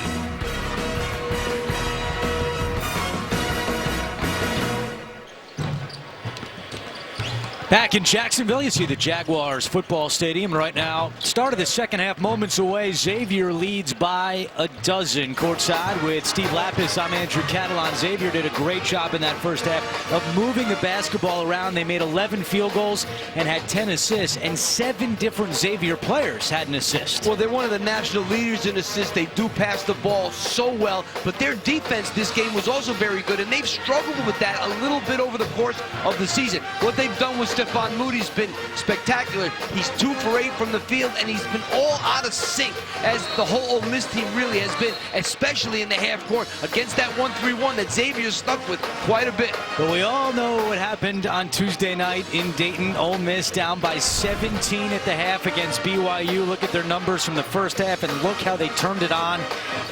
Back in Jacksonville, you see the Jaguars football stadium right now. Start of the second half, moments away. Xavier leads by a dozen. Courtside with Steve Lapis, I'm Andrew Catalan. Xavier did a great job in that first half of moving the basketball around. They made 11 field goals and had 10 assists, and 7 different Xavier players had an assist. Well, they're one of the national leaders in assists. They do pass the ball so well, but their defense this game was also very good, and they've struggled with that a little bit over the course of the season. What they've done with Stephon Moody's been spectacular. He's 2 for 8 from the field, and he's been all out of sync, as the whole Ole Miss team really has been, especially in the half court against that 1-3-1 that Xavier's stuck with quite a bit. But we all know what happened on Tuesday night in Dayton. Ole Miss down by 17 at the half against BYU. Look at their numbers from the first half, and look how they turned it on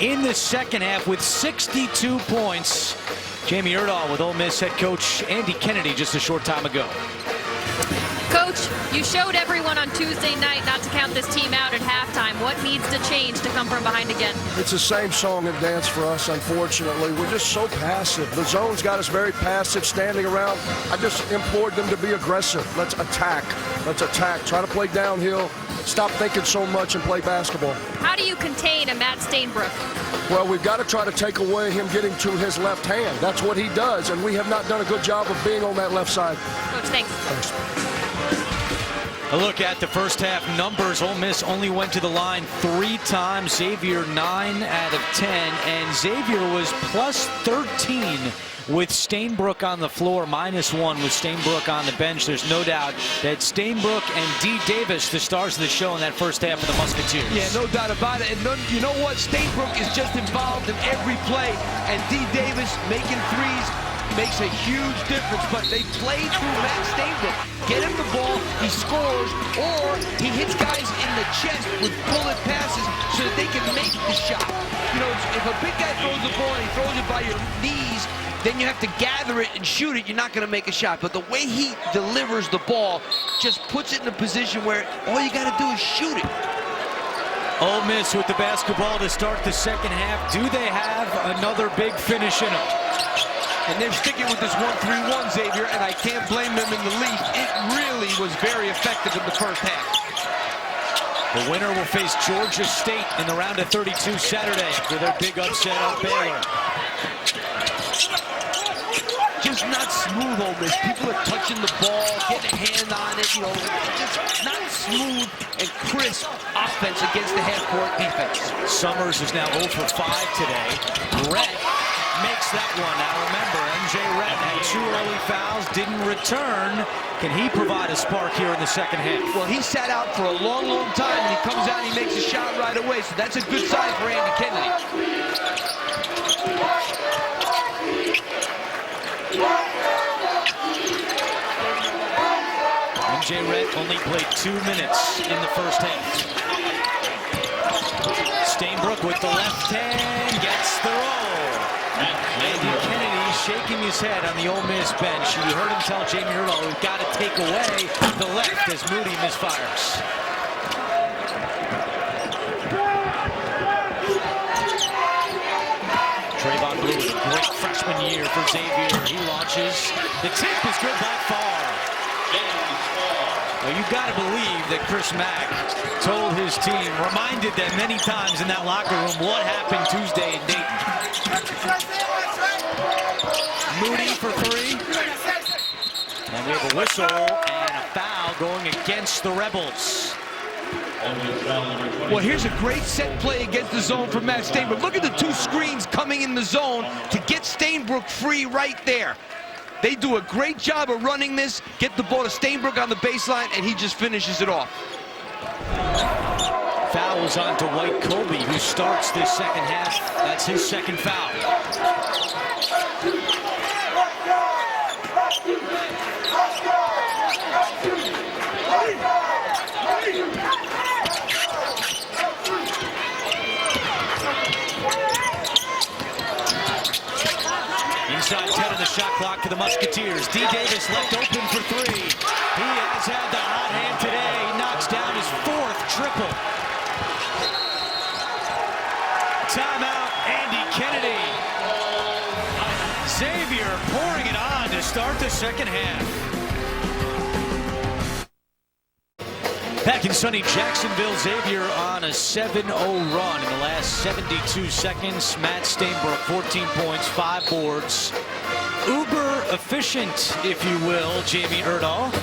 in the second half with 62 points. Jamie Erdahl with Ole Miss head coach Andy Kennedy just a short time ago. Coach, you showed everyone on Tuesday night not to count this team out at halftime. What needs to change to come from behind again? It's the same song and dance for us, unfortunately. We're just so passive. The zone's got us very passive, standing around. I just implored them to be aggressive. Let's attack. Let's attack. Try to play downhill. Stop thinking so much and play basketball. How do you contain a Matt Stainbrook? Well, we've got to try to take away him getting to his left hand. That's what he does, and we have not done a good job of being on that left side. Coach, thanks. Thanks. A look at the first half numbers. Ole Miss only went to the line 3 times. Xavier 9 out of 10. And Xavier was plus 13 with Stainbrook on the floor, -1 with Stainbrook on the bench. There's no doubt that Stainbrook and Dee Davis, the stars of the show in that first half of the Musketeers. Yeah, no doubt about it. And you know what? Stainbrook is just involved in every play. And Dee Davis making threes makes a huge difference. But they play through Matt Stainbrook. Get him the ball, he scores, or he hits guys in the chest with bullet passes so that they can make the shot. You know, if a big guy throws the ball and he throws it by your knees, then you have to gather it and shoot it. You're not going to make a shot. But the way he delivers the ball just puts it in a position where all you got to do is shoot it. Ole Miss with the basketball to start the second half. Do they have another big finish in them? And they're sticking with this 1-3-1, Xavier, and I can't blame them in the least. It really was very effective in the first half. The winner will face Georgia State in the round of 32 Saturday for their big upset on Baylor. Just not smooth, Ole Miss. People are touching the ball, getting a hand on it, you know, just not smooth and crisp offense against the half-court defense. Summers is now 0 for 5 today. Rhett makes that one. Now remember, MJ Rhett had 2 early fouls, didn't return. Can he provide a spark here in the second half? Well, he sat out for a long, long time, and he comes out and he makes a shot right away, so that's a good sign for Andy Kennedy. MJ Rhett only played 2 minutes in the first half. Stainbrook with the left hand gets the roll. Andy Kennedy shaking his head on the Ole Miss bench. You heard him tell Jamie Erdahl, we've got to take away the left as Moody misfires. freshman year for Xavier. He launches. The tip is good by far. Well, you've got to believe that Chris Mack told his team, reminded them many times in that locker room what happened Tuesday in Dayton. Moody for three. And we have a whistle and a foul going against the Rebels. Well, here's a great set play against the zone from Matt Stainbrook. Look at the two screens coming in the zone to get Stainbrook free right there. They do a great job of running this, get the ball to Stainbrook on the baseline, and he just finishes it off. Fouls on Dwight Colby, who starts this second half. That's his second foul. Inside 10 of the shot clock to the Musketeers. Dee Davis left open for three. He has had the hot hand today. He knocks down his fourth triple. Timeout, Andy Kennedy. Xavier pouring it on to start the second half. Back in sunny Jacksonville, Xavier on a 7-0 run in the last 72 seconds. Matt Stainbrook, 14 points, 5 boards. Uber efficient, if you will, Jamie Erdahl.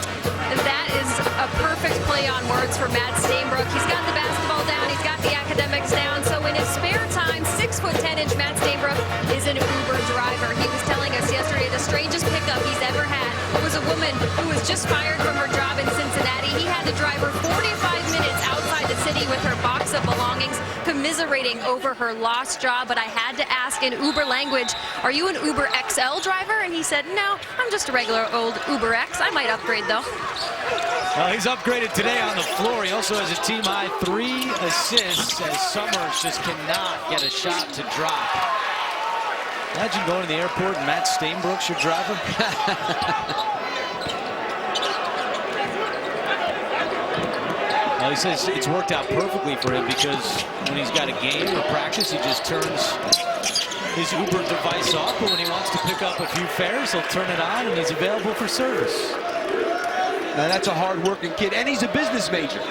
That is a perfect play on words for Matt Stainbrook. He's got the basketball down, he's got the academics down, so in his spare time, 6'10" Matt Stainbrook is an Uber driver. He was telling us yesterday the strangest pickup he's ever had was a woman who was just fired from her job in Cincinnati. He had to drive her 45 minutes outside the city with her box of belongings, commiserating over her lost job. But I had to ask in Uber language, are you an Uber XL driver? And he said, no, I'm just a regular old Uber X. I might upgrade, though. Well, he's upgraded today on the floor. He also has a team-high 3 assists as Summers just cannot get a shot to drop. Imagine going to the airport and Matt Stainbrook's your driver. Well, he says it's worked out perfectly for him because when he's got a game or practice, he just turns his Uber device off, but when he wants to pick up a few fares, he'll turn it on and he's available for service. Now that's a hard-working kid, and he's a business major.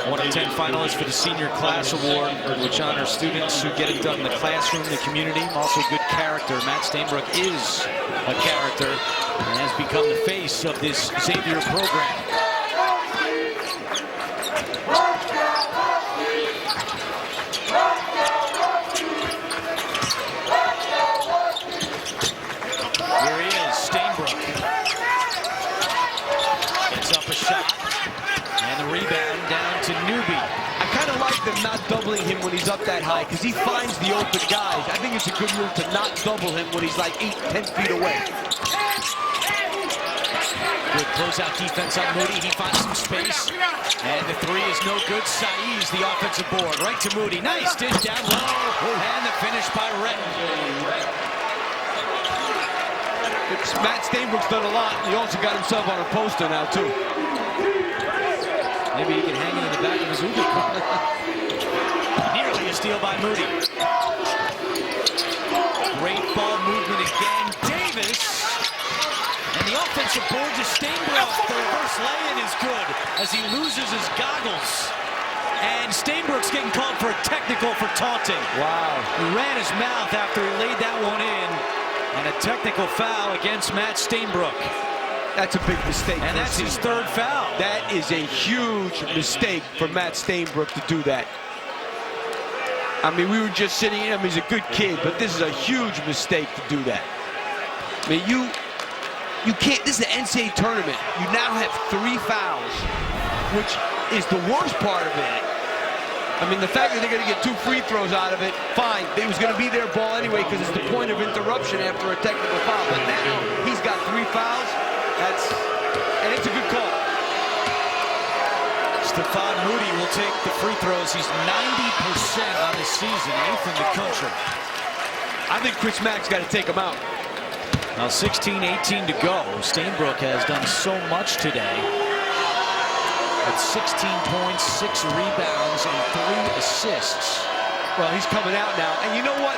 1 of 10 finalists for the Senior Class Award, which honors students who get it done in the classroom, the community, also good character. Matt Stainbrook is a character and has become the face of this Xavier program. Here he is, Stainbrook. Gets up a shot. And the rebound down to Newby. I kind of like them not doubling him when he's up that high because he finds the open guys. I think it's a good move to not double him when he's like 8-10 feet away. Good closeout defense on Moody. He finds some space. And the three is no good. Saiz, the offensive board. Right to Moody. Nice dish down low. And the finish by Retton. Matt Stainbrook's done a lot. He also got himself on a poster now, too. Maybe he can hang it in the back of his Uber car. Nearly a steal by Moody. Great ball movement again. Davis. And the offensive board to Stainbrook. The reverse lay-in is good as he loses his goggles. And Stainbrook's getting called for a technical for taunting. Wow. He ran his mouth after he laid that one in. And a technical foul against Matt Stainbrook. That's a big mistake. And that's his third foul. That is a huge mistake for Matt Stainbrook to do that. I mean, we were just sitting in. I mean, he's a good kid, but this is a huge mistake to do that. I mean, you can't. This is the NCAA Tournament. You now have 3 fouls, which is the worst part of it. I mean, the fact that they're going to get 2 free throws out of it, fine. It was going to be their ball anyway because it's the point of interruption after a technical foul. But now he's got 3 fouls. And it's a good call. Stephon Moody will take the free throws. He's 90% on the season, 8th in the country. I think Chris Mack's got to take him out. Now 16-18 to go. Stainbrook has done so much today. At 16 points, 6 rebounds, and 3 assists. Well, he's coming out now. And you know what?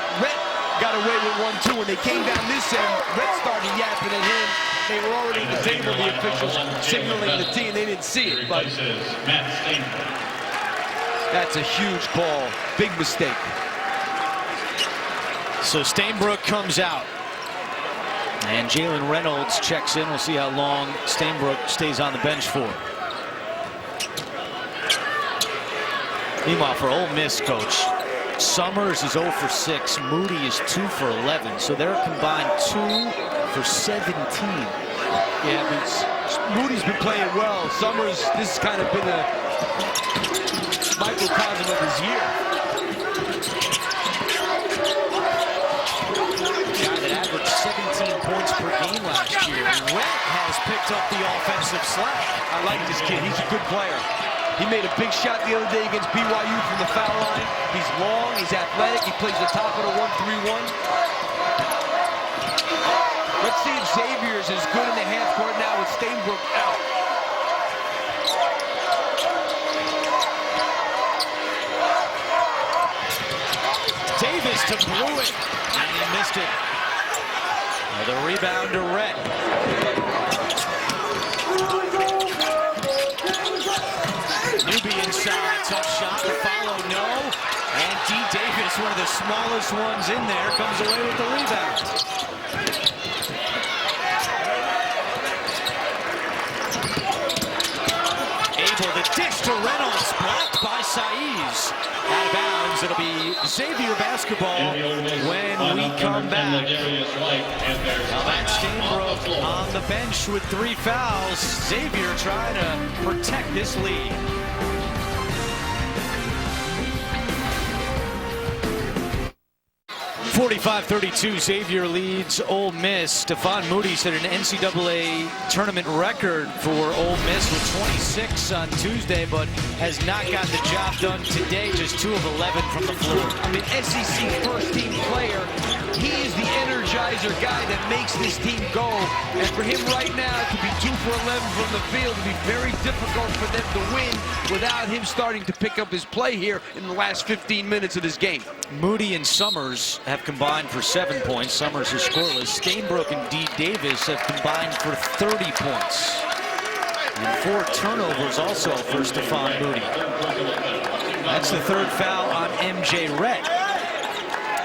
got away with 1-2. When they came down this end, Red started yapping at him. They were already at the table, the officials signaling the tee, and they didn't see it. But that's a huge call. Big mistake. So Stainbrook comes out. And Jalen Reynolds checks in. We'll see how long Stainbrook stays on the bench for. Meanwhile, for Ole Miss, Coach, Summers is 0 for 6. Moody is 2 for 11. So they're combined 2 for 17. Yeah, I mean, Moody's been playing well. Summers, this has kind of been a microcosm of his year. Guy that averaged 17 points per game last year. Rhett has picked up the offensive slack. I like this kid. He's a good player. He made a big shot the other day against BYU from the foul line. He's long, he's athletic, he plays the top of the 1-3-1. Let's see if Xavier is as good in the half court now with Stainbrook out. Davis to Blewett, and he missed it. The rebound to Rhett. Newbie inside, tough shot, the follow, no. And Dee Davis, one of the smallest ones in there, comes away with the rebound. Able to dish to Reynolds, blocked by Saiz. Out of bounds, it'll be Xavier basketball when we come back. Now that's Stainbrook on the bench with 3 fouls. Xavier trying to protect this lead. 45-32, Xavier leads Ole Miss. Stephon Moody set an NCAA tournament record for Ole Miss with 26 on Tuesday, but has not gotten the job done today. Just 2 of 11 from the floor. I mean, SEC first-team player. He is the energizer guy that makes this team go. And for him right now to be 2 for 11 from the field would be very difficult for them to win without him starting to pick up his play here in the last 15 minutes of this game. Moody and Summers have combined for 7 points. Summers is scoreless. Stainbrook and Dee Davis have combined for 30 points. And 4 turnovers also for Stephon Moody. That's the 3rd foul on MJ Rhett.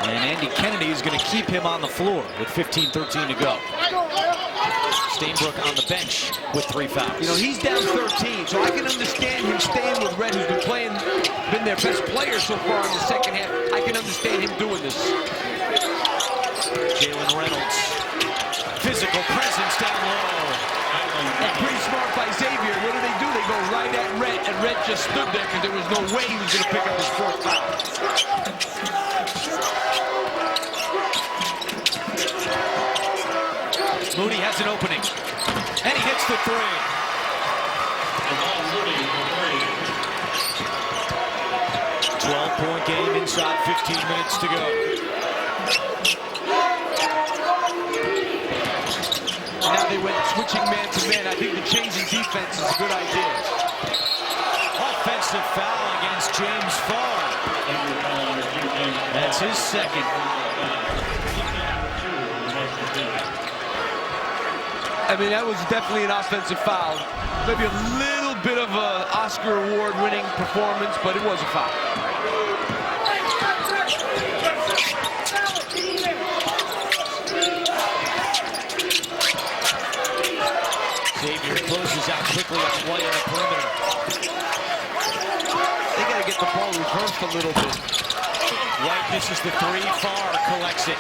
And Andy Kennedy is going to keep him on the floor with 15-13 to go. Stainbrook on the bench with 3 fouls. You know, he's down 13, so I can understand him staying with Rhett, who's been their best player so far in the second half. I can understand him doing this. Jalen Reynolds, physical presence down low. And pretty smart by Xavier. What do? They go right at Rhett, and Rhett just stood there because there was no way he was going to pick up his 4th foul. Moody has an opening, and he hits the 3. 12-point game inside 15 minutes to go. Now they went switching man to man. I think the changing defense is a good idea. Offensive foul against James Farr. That's his 2nd. I mean, that was definitely an offensive foul. Maybe a little bit of an Oscar award-winning performance, but it was a foul. Xavier closes out quickly on White on the perimeter. They got to get the ball reversed a little bit. White misses the 3, Farr collects it.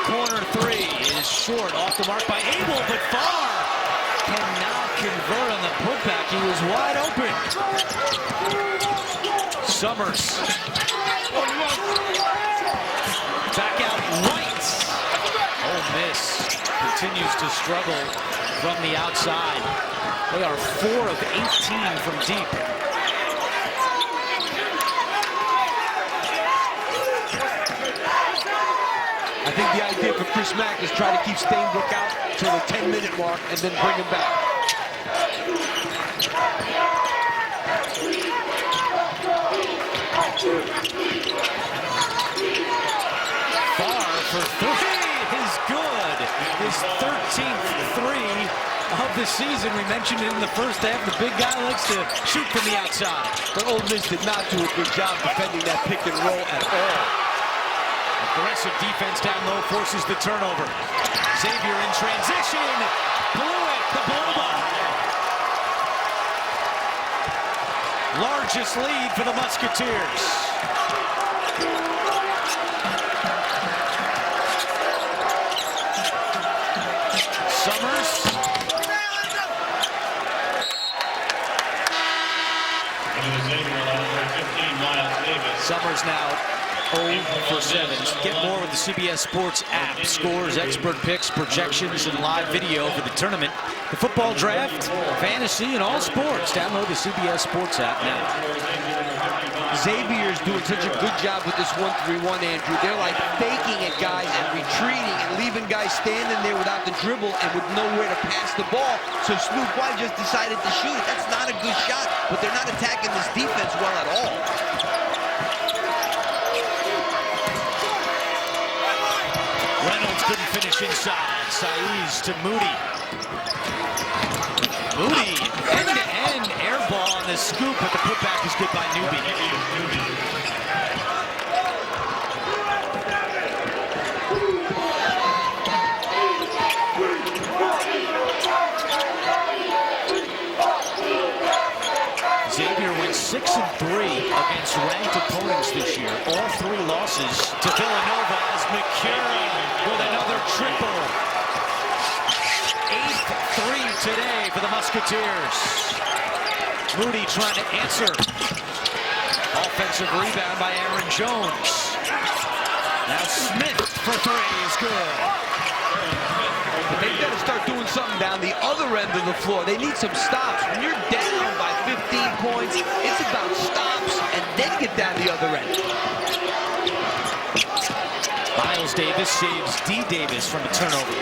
Corner 3 is short, off the mark by Abel, but Farr cannot convert on the putback. He was wide open. Summers. Back out White. Ole Miss continues to struggle from the outside. They are 4 of 18 from deep. I think the idea for Chris Mack is try to keep Stainbrook out till the 10-minute mark and then bring him back. Far for three is good. His 13th three of the season. We mentioned it in the first half. The big guy likes to shoot from the outside. But Ole Miss did not do a good job defending that pick and roll at all. Aggressive defense down low forces the turnover. Xavier in transition. Blew it. The Bulldog. Largest lead for the Musketeers. Summers. Summers now 0 for 7. Get more with the CBS Sports app. Scores, expert picks, projections, and live video for the tournament. The football draft, fantasy, and all sports. Download the CBS Sports app now. Xavier's doing such a good job with this 1-3-1, Andrew. They're like faking it, guys, and retreating and leaving guys standing there without the dribble and with nowhere to pass the ball. So Snoop White just decided to shoot it. That's not a good shot, but they're not attacking this defense well at all. Reynolds couldn't finish inside. Saiz to Moody. Moody, end-to-end air ball on the scoop, but the putback is good by Newby. Xavier went 6-3 against ranked opponents this year. All 3 losses to Villanova as McCurry with another triple. 8th 3 today for the Musketeers. Moody trying to answer. Offensive rebound by Aaron Jones. Now Smith for 3 is good. But they've got to start doing something down the other end of the floor. They need some stops. When you're down by 15 points, it's about stops and then get down the other end. Miles Davis saves Dee Davis from a turnover.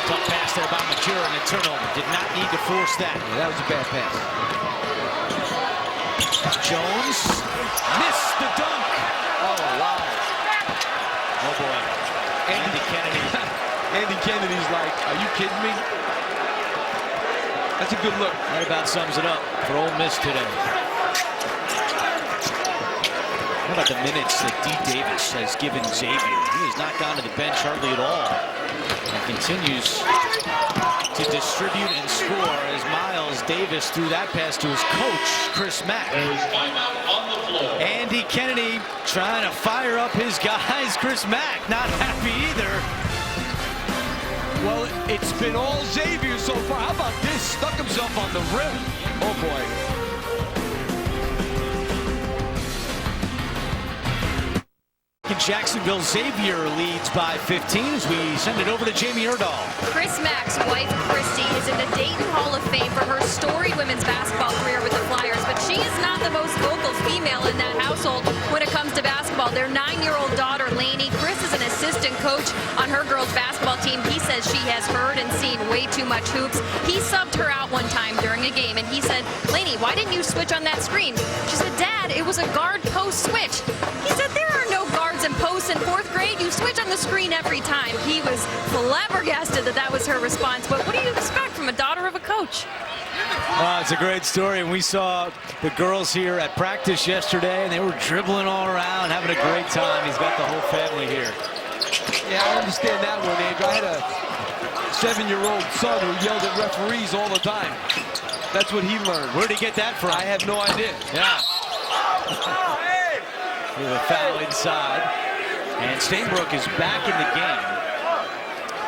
Tough pass there by McCure and a turnover. Did not need to force that. Yeah, that was a bad pass. Jones missed the dunk. Oh, wow. Oh, boy. Andy Kennedy. Andy Kennedy's like, are you kidding me? That's a good look. That about sums it up for Ole Miss today. How about the minutes that Dee Davis has given Xavier? He has not gone to the bench hardly at all. And continues to distribute and score as Miles Davis threw that pass to his coach, Chris Mack. Andy Kennedy trying to fire up his guys. Chris Mack not happy either. Well, it's been all Xavier so far. How about this? Stuck himself on the rim. Oh, boy. In Jacksonville, Xavier leads by 15 as we send it over to Jamie Erdahl. Chris Mack's wife, Christy, is in the Dayton Hall of Fame for her storied women's basketball career with the Flyers, but she is not the most vocal female in that household when it comes to basketball. Their 9-year-old daughter, Lainey, Chris is an assistant coach on her girls' basketball team. He says she has heard and seen way too much hoops. He subbed her out one time during a game, and he said, Lainey, why didn't you switch on that screen? She said, Dad, it was a guard-post switch. He said, there are no guards and posts in 4th grade. You switch on the screen every time. He was flabbergasted that that was her response. But what do you expect from a daughter of a coach? It's a great story, and we saw the girls here at practice yesterday, and they were dribbling all around, having a great time. He's got the whole family here. Yeah, I understand that one, Andrew. I had a 7-year-old son who yelled at referees all the time. That's what he learned. Where'd he get that from? I have no idea. Yeah. With a foul inside. And Stainbrook is back in the game.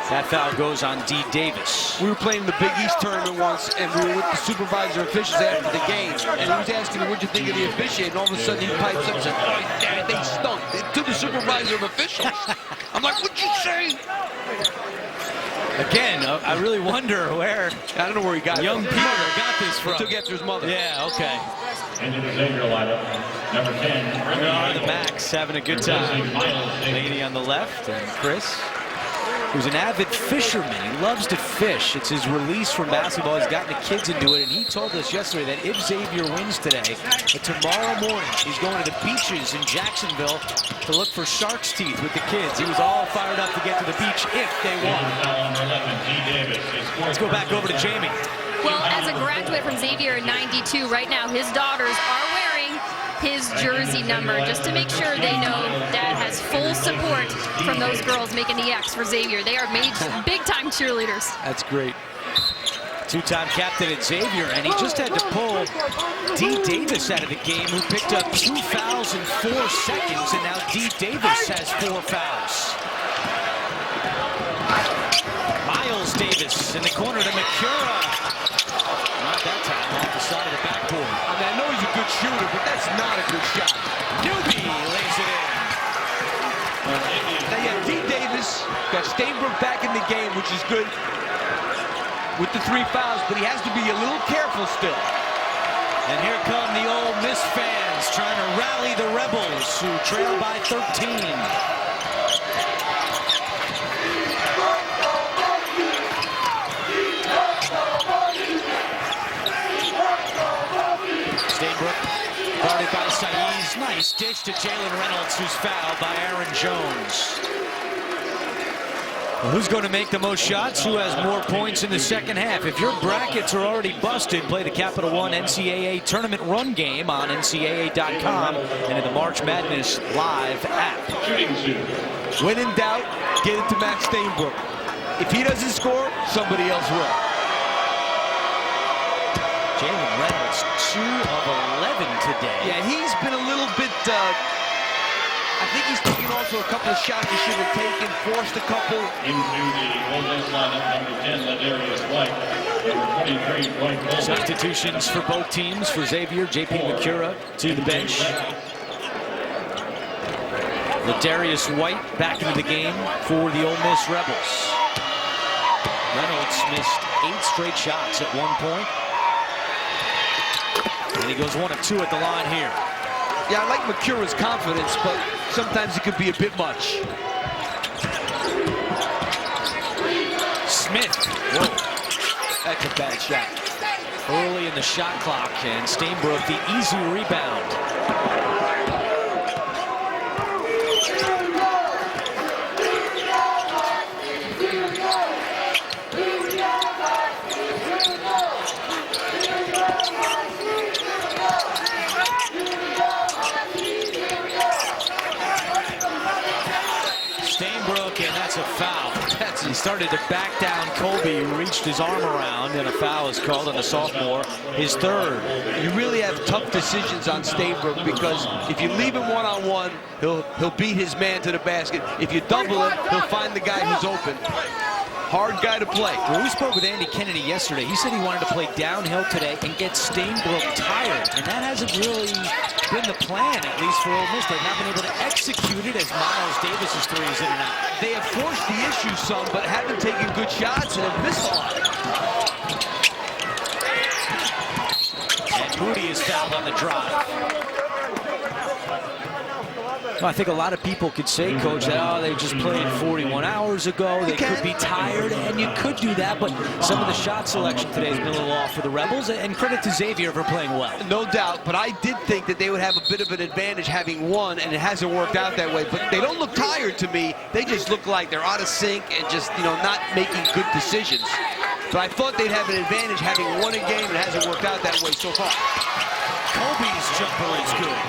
That foul goes on Dee Davis. We were playing the Big East tournament once, and we were with the supervisor officials after the game, and he was asking me, what'd you think of the officiating? And all of a sudden he pipes up and says, oh, Dad, they stunk. To the supervisor of officials. I'm like, what'd you say? Again, I really wonder where I don't know where he got young it. Peter got this from. He took after his mother. Yeah, okay. Into the Xavier lineup, number 10. There are the Macs having a good time. Lady on the left and Chris. who's an avid fisherman. He loves to fish. It's his release from basketball. He's gotten the kids into it, and he told us yesterday that if Xavier wins today, that tomorrow morning he's going to the beaches in Jacksonville to look for shark's teeth with the kids. He was all fired up to get to the beach if they won. Let's go back over to Jamie. Well, as a graduate from Xavier in '92, right now his daughters are wearing his jersey number just to make sure they know Dad has full support from those girls making the X for Xavier. They are big-time cheerleaders. That's great. Two-time captain at Xavier, and he just had to pull Dee Davis out of the game, who picked up 2 fouls in 4 seconds, and now Dee Davis has 4 fouls. Miles Davis in the corner to Macura. Not that time, off the side of the backboard. I mean, I know he's a good shooter, but that's not a good shot. Newby lays it in. Now, yeah, Dee Davis got Stainbrook back in the game, which is good with the 3 fouls, but he has to be a little careful still. And here come the Ole Miss fans trying to rally the Rebels, who trail by 13. Stainbrook, guarded by Saiz. Nice dish to Jalen Reynolds, who's fouled by Aaron Jones. Well, who's going to make the most shots? Who has more points in the second half? If your brackets are already busted, play the Capital One NCAA Tournament Run game on NCAA.com and in the March Madness Live app. When in doubt, get it to Matt Stainbrook. If he doesn't score, somebody else will. Jalen Reynolds, 2 of 11 today. Yeah, he's been a little bit, I think he's taken also a couple of shots he should have taken, forced a couple. Into the Ole Miss lineup, number 10, Ladarius White. Number 23, Dwight Goldberg. Substitutions for both teams. For Xavier, J.P. Macura to the bench. Ladarius White back into the game for the Ole Miss Rebels. Reynolds missed 8 straight shots at one point. And he goes 1 of 2 at the line here. Yeah, I like Macura's confidence, but sometimes it could be a bit much. Smith, whoa, That's a bad shot. early in the shot clock, and Stainbrook the easy rebound. Stainbrook, and that's a foul. He started to back down Colby, who reached his arm around, and a foul is called on the sophomore, his 3rd. You really have tough decisions on Stainbrook because if you leave him one-on-one, he'll beat his man to the basket. If you double him, he'll find the guy who's open. Hard guy to play. Well, we spoke with Andy Kennedy yesterday. He said he wanted to play downhill today and get Stainbrook tired, and that hasn't really been the plan, at least for Ole Miss. They've not been able to execute it as Miles Davis's 3 is in and out. They have forced the issue some, but haven't taken good shots and have missed a lot. And Moody is fouled on the drive. Well, I think a lot of people could say, Coach, that, oh, they just played 41 hours ago. They could be tired, and you could do that, but some of the shot selection today has been a little off for the Rebels, and credit to Xavier for playing well. No doubt, but I did think that they would have a bit of an advantage having won, and it hasn't worked out that way. But they don't look tired to me. They just look like they're out of sync and just, not making good decisions. But I thought they'd have an advantage having won a game, and it hasn't worked out that way so far. Colby's jumper is good.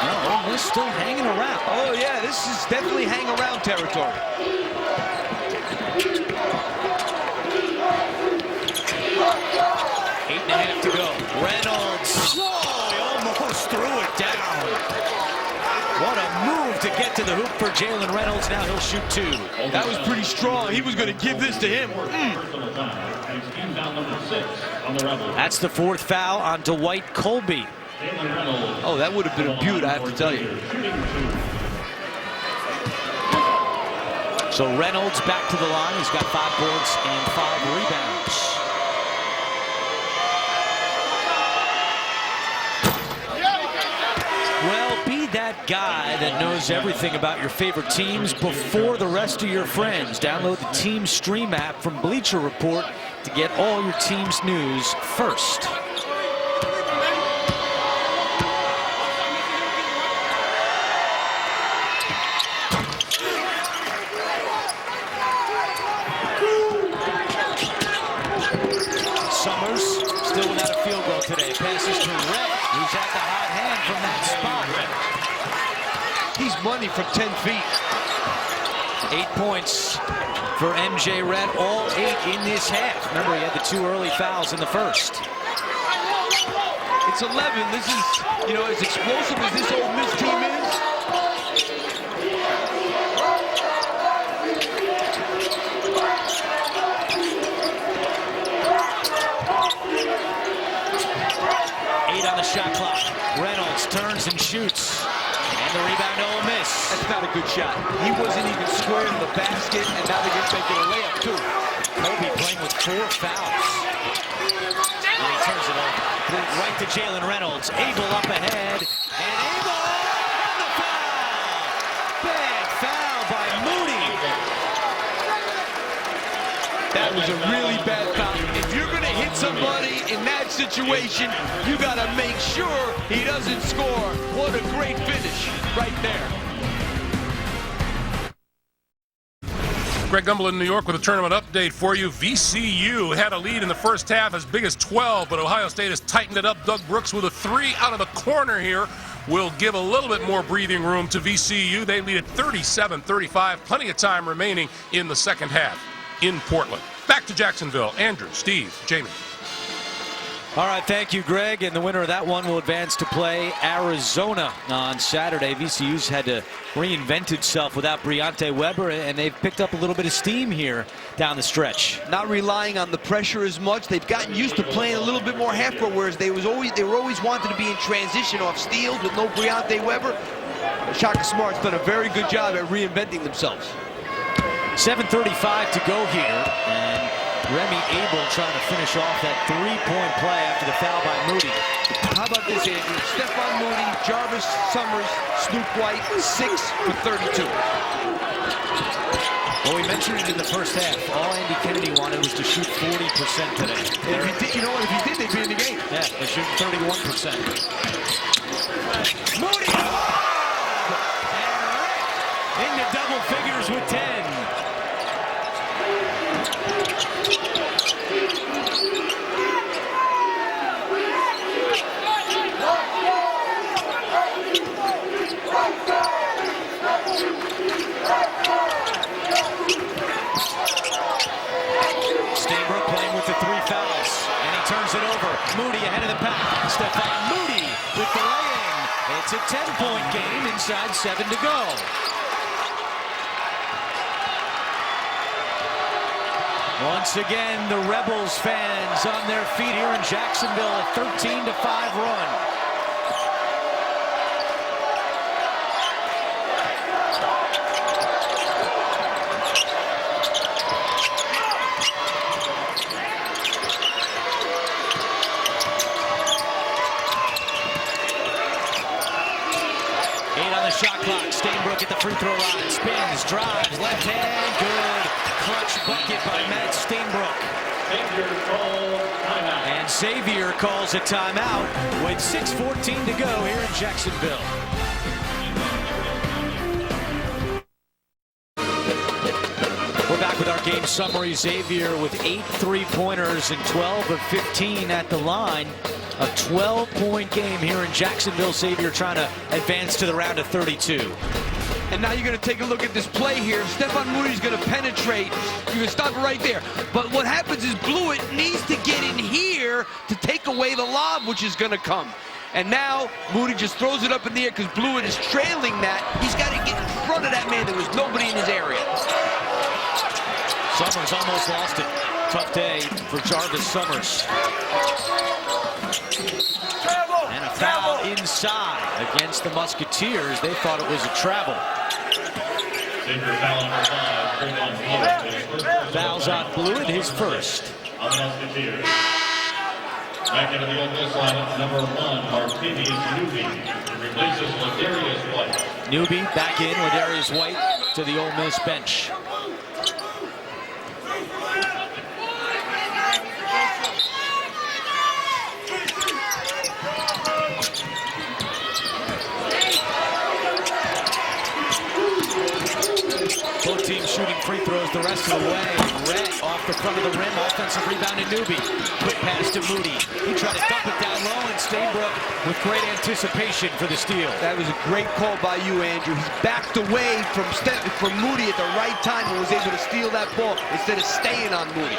No, Ole Miss still hanging around. Oh, yeah, this is definitely hang-around territory. 8.5 to go. Reynolds. Oh, he almost threw it down. What a move to get to the hoop for Jalen Reynolds. Now he'll shoot 2. That was pretty strong. He was going to give this to him. That's the 4th foul on Dwight Colby. Oh, that would have been a beaut, I have to tell you. So Reynolds back to the line. He's got 5 boards and 5 rebounds. Well, be that that guy that knows everything about your favorite teams before the rest of your friends. Download the Team Stream app from Bleacher Report to get all your team's news first. Summers still without a field goal today. Passes to Red, who's at the hot hand from that spot. He's money from 10 feet. 8 points for MJ Red, all 8 in this half. Remember, he had the 2 early fouls in the first. It's 11. This is, you know, as explosive as this Ole Miss team is. On the shot clock. Reynolds turns and shoots. And the rebound to Ole Miss. That's not a good shot. He wasn't even square in the basket, and now they're going to make it a layup, too. Kobe playing with 4 fouls. And he turns it over. Right to Jalen Reynolds. Abel up ahead. And Abel on the foul. Bad foul by Moody. That was a really bad foul. If you're going to hit somebody in that situation, you got to make sure he doesn't score. What a great finish right there. Greg Gumbel in New York with a tournament update for you. VCU had a lead in the first half as big as 12, but Ohio State has tightened it up. Doug Brooks with a 3 out of the corner here will give a little bit more breathing room to VCU. They lead at 37-35. Plenty of time remaining in the second half in Portland. Back to Jacksonville. Andrew, Steve, Jamie. All right, thank you, Greg. And the winner of that one will advance to play Arizona on Saturday. VCU's had to reinvent itself without Briante Weber, and they've picked up a little bit of steam here down the stretch. Not relying on the pressure as much. They've gotten used to playing a little bit more half court, whereas they were always wanting to be in transition off steals with no Briante Weber. Shaka Smart's done a very good job at reinventing themselves. 7:35 to go here, and Remy Abel trying to finish off that 3-point play after the foul by Moody. How about this, Andrew? Stephon Moody, Jarvis Summers, Snoop White, 6 for 32. Well, we mentioned it in the first half. All Andy Kennedy wanted was to shoot 40% today. If he did, you know what? If he did, they'd be in the game. Yeah, they're shooting 31%. Moody! And into double figures with 10. Stainbrook playing with the 3 fouls, and he turns it over. Moody ahead of the pack. Stephon Moody with the lay-in. It's a 10-point game inside 7 to go. Once again, the Rebels fans on their feet here in Jacksonville, a 13-5 run. Shot clock. Stainbrook at the free throw line. Spins, drives, left hand. Good. Clutch bucket by Matt Stainbrook. And Xavier calls a timeout with 6:14 to go here in Jacksonville. We're back with our game summary. Xavier with 8 3-pointers and 12 of 15 at the line. A 12-point game here in Jacksonville. Xavier trying to advance to the round of 32. And now you're going to take a look at this play here. Stephon Moody's going to penetrate. You can stop it right there. But what happens is Blewett needs to get in here to take away the lob, which is going to come. And now Moody just throws it up in the air because Blewett is trailing that. He's got to get in front of that man. There was nobody in his area. Summers almost lost it. Tough day for Jarvis Summers. And a foul inside against the Musketeers. They thought it was a travel. Fouls on Blewett, his first. Back into the Ole Miss lineup, number 1, Martinez Newby. Replaces Ladarius White. Newby back in, Ladarius White to the Ole Miss bench. Both teams shooting free throws the rest of the way. Rhett off the front of the rim, offensive rebound to Newby. Quick pass to Moody. He tried to dump it down low, and Stainbrook with great anticipation for the steal. That was a great call by you, Andrew. He's backed away from Moody at the right time and was able to steal that ball instead of staying on Moody.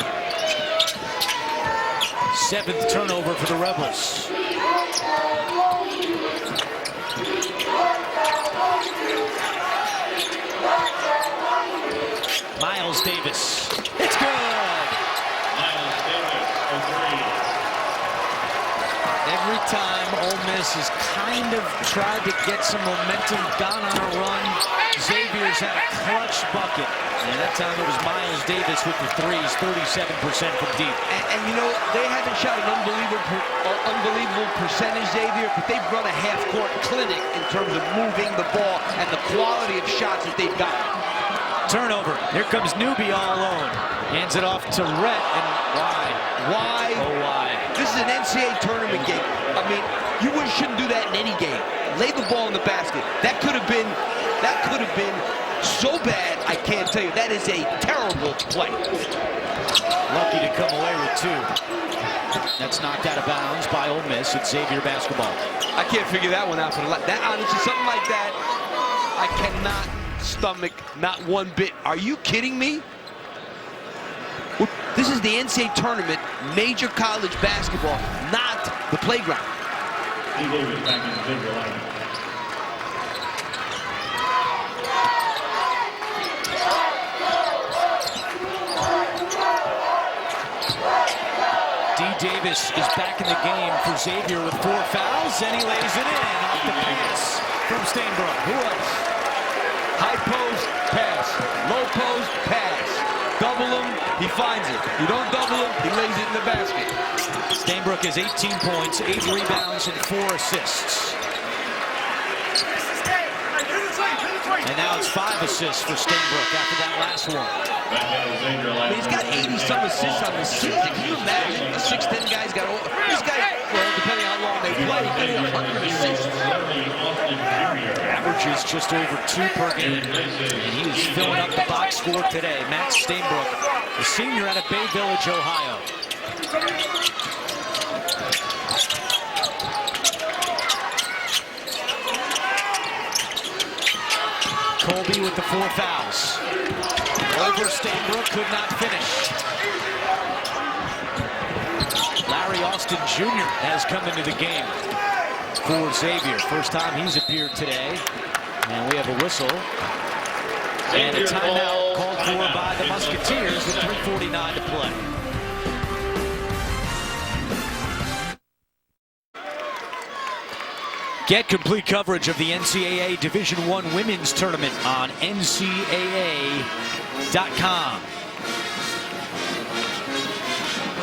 7th turnover for the Rebels. Miles Davis. It's good. Miles Davis for 3. Every time Ole Miss has kind of tried to get some momentum, gone on a run, Xavier's had a clutch bucket. And that time it was Miles Davis with the threes, 37% from deep. And you know, they haven't shot an unbelievable percentage, Xavier, but they've run a half-court clinic in terms of moving the ball and the quality of shots that they've got. Turnover. Here comes Newby all alone. Hands it off to Rhett, and why? Why? Oh, why? This is an NCAA tournament game. I mean, you shouldn't do that in any game. Lay the ball in the basket. That could have been so bad, I can't tell you. That is a terrible play. Lucky to come away with 2. That's knocked out of bounds by Ole Miss. It's Xavier basketball. I can't figure that one out for the life. That, honestly, something like that, I cannot stomach, not one bit. Are you kidding me? This is the NCAA tournament, major college basketball, not the playground. Dee Davis back in the Xavier lineup. Dee Davis is back in the game for Xavier with 4 fouls, and he lays it in off the pass from Stainbrook. Who else? High post, pass. Low post, pass. Double him, he finds it. You don't double him, he lays it in the basket. Stainbrook has 18 points, 8 rebounds, and 4 assists. And now it's 5 assists for Stainbrook after that last one. Back into the Xavier lineup. He's got 80-some assists on the season. Can you imagine? The 6'10 guy's got all. This guy, well, depending on how long they play, he's got 100 assists. Averages just over 2 per game, and he is filling up the box score today. Matt Stainbrook, the senior out of Bay Village, Ohio. Colby with the 4 fouls. Over Stainbrook, could not finish. Larry Austin Jr. has come into the game for Xavier. First time he's appeared today. And we have a whistle. And a timeout called for by the Musketeers with 3:49 to play. Get complete coverage of the NCAA Division I Women's Tournament on NCAA.com.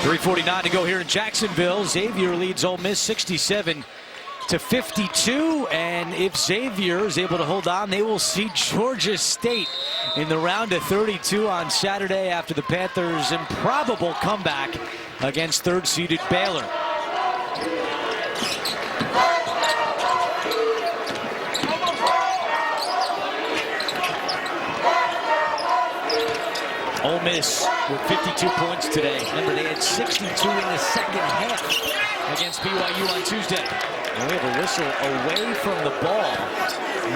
3:49 to go here in Jacksonville. Xavier leads Ole Miss 67-52, and if Xavier is able to hold on, they will see Georgia State in the round of 32 on Saturday after the Panthers' improbable comeback against third-seeded Baylor. Ole Miss with 52 points today. Remember, they had 62 in the second half against BYU on Tuesday. And we have a whistle away from the ball.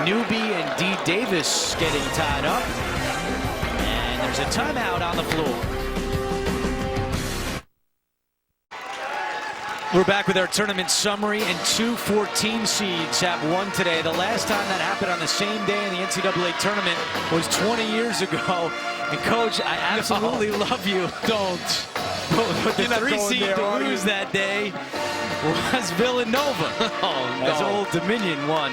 Newby and Dee Davis getting tied up. And there's a timeout on the floor. We're back with our tournament summary, and 2 14 seeds have won today. The last time that happened on the same day in the NCAA tournament was 20 years ago. And Coach, I absolutely love you. Don't. But the 3 seed to lose that day was Villanova. Oh, As no. Old Dominion won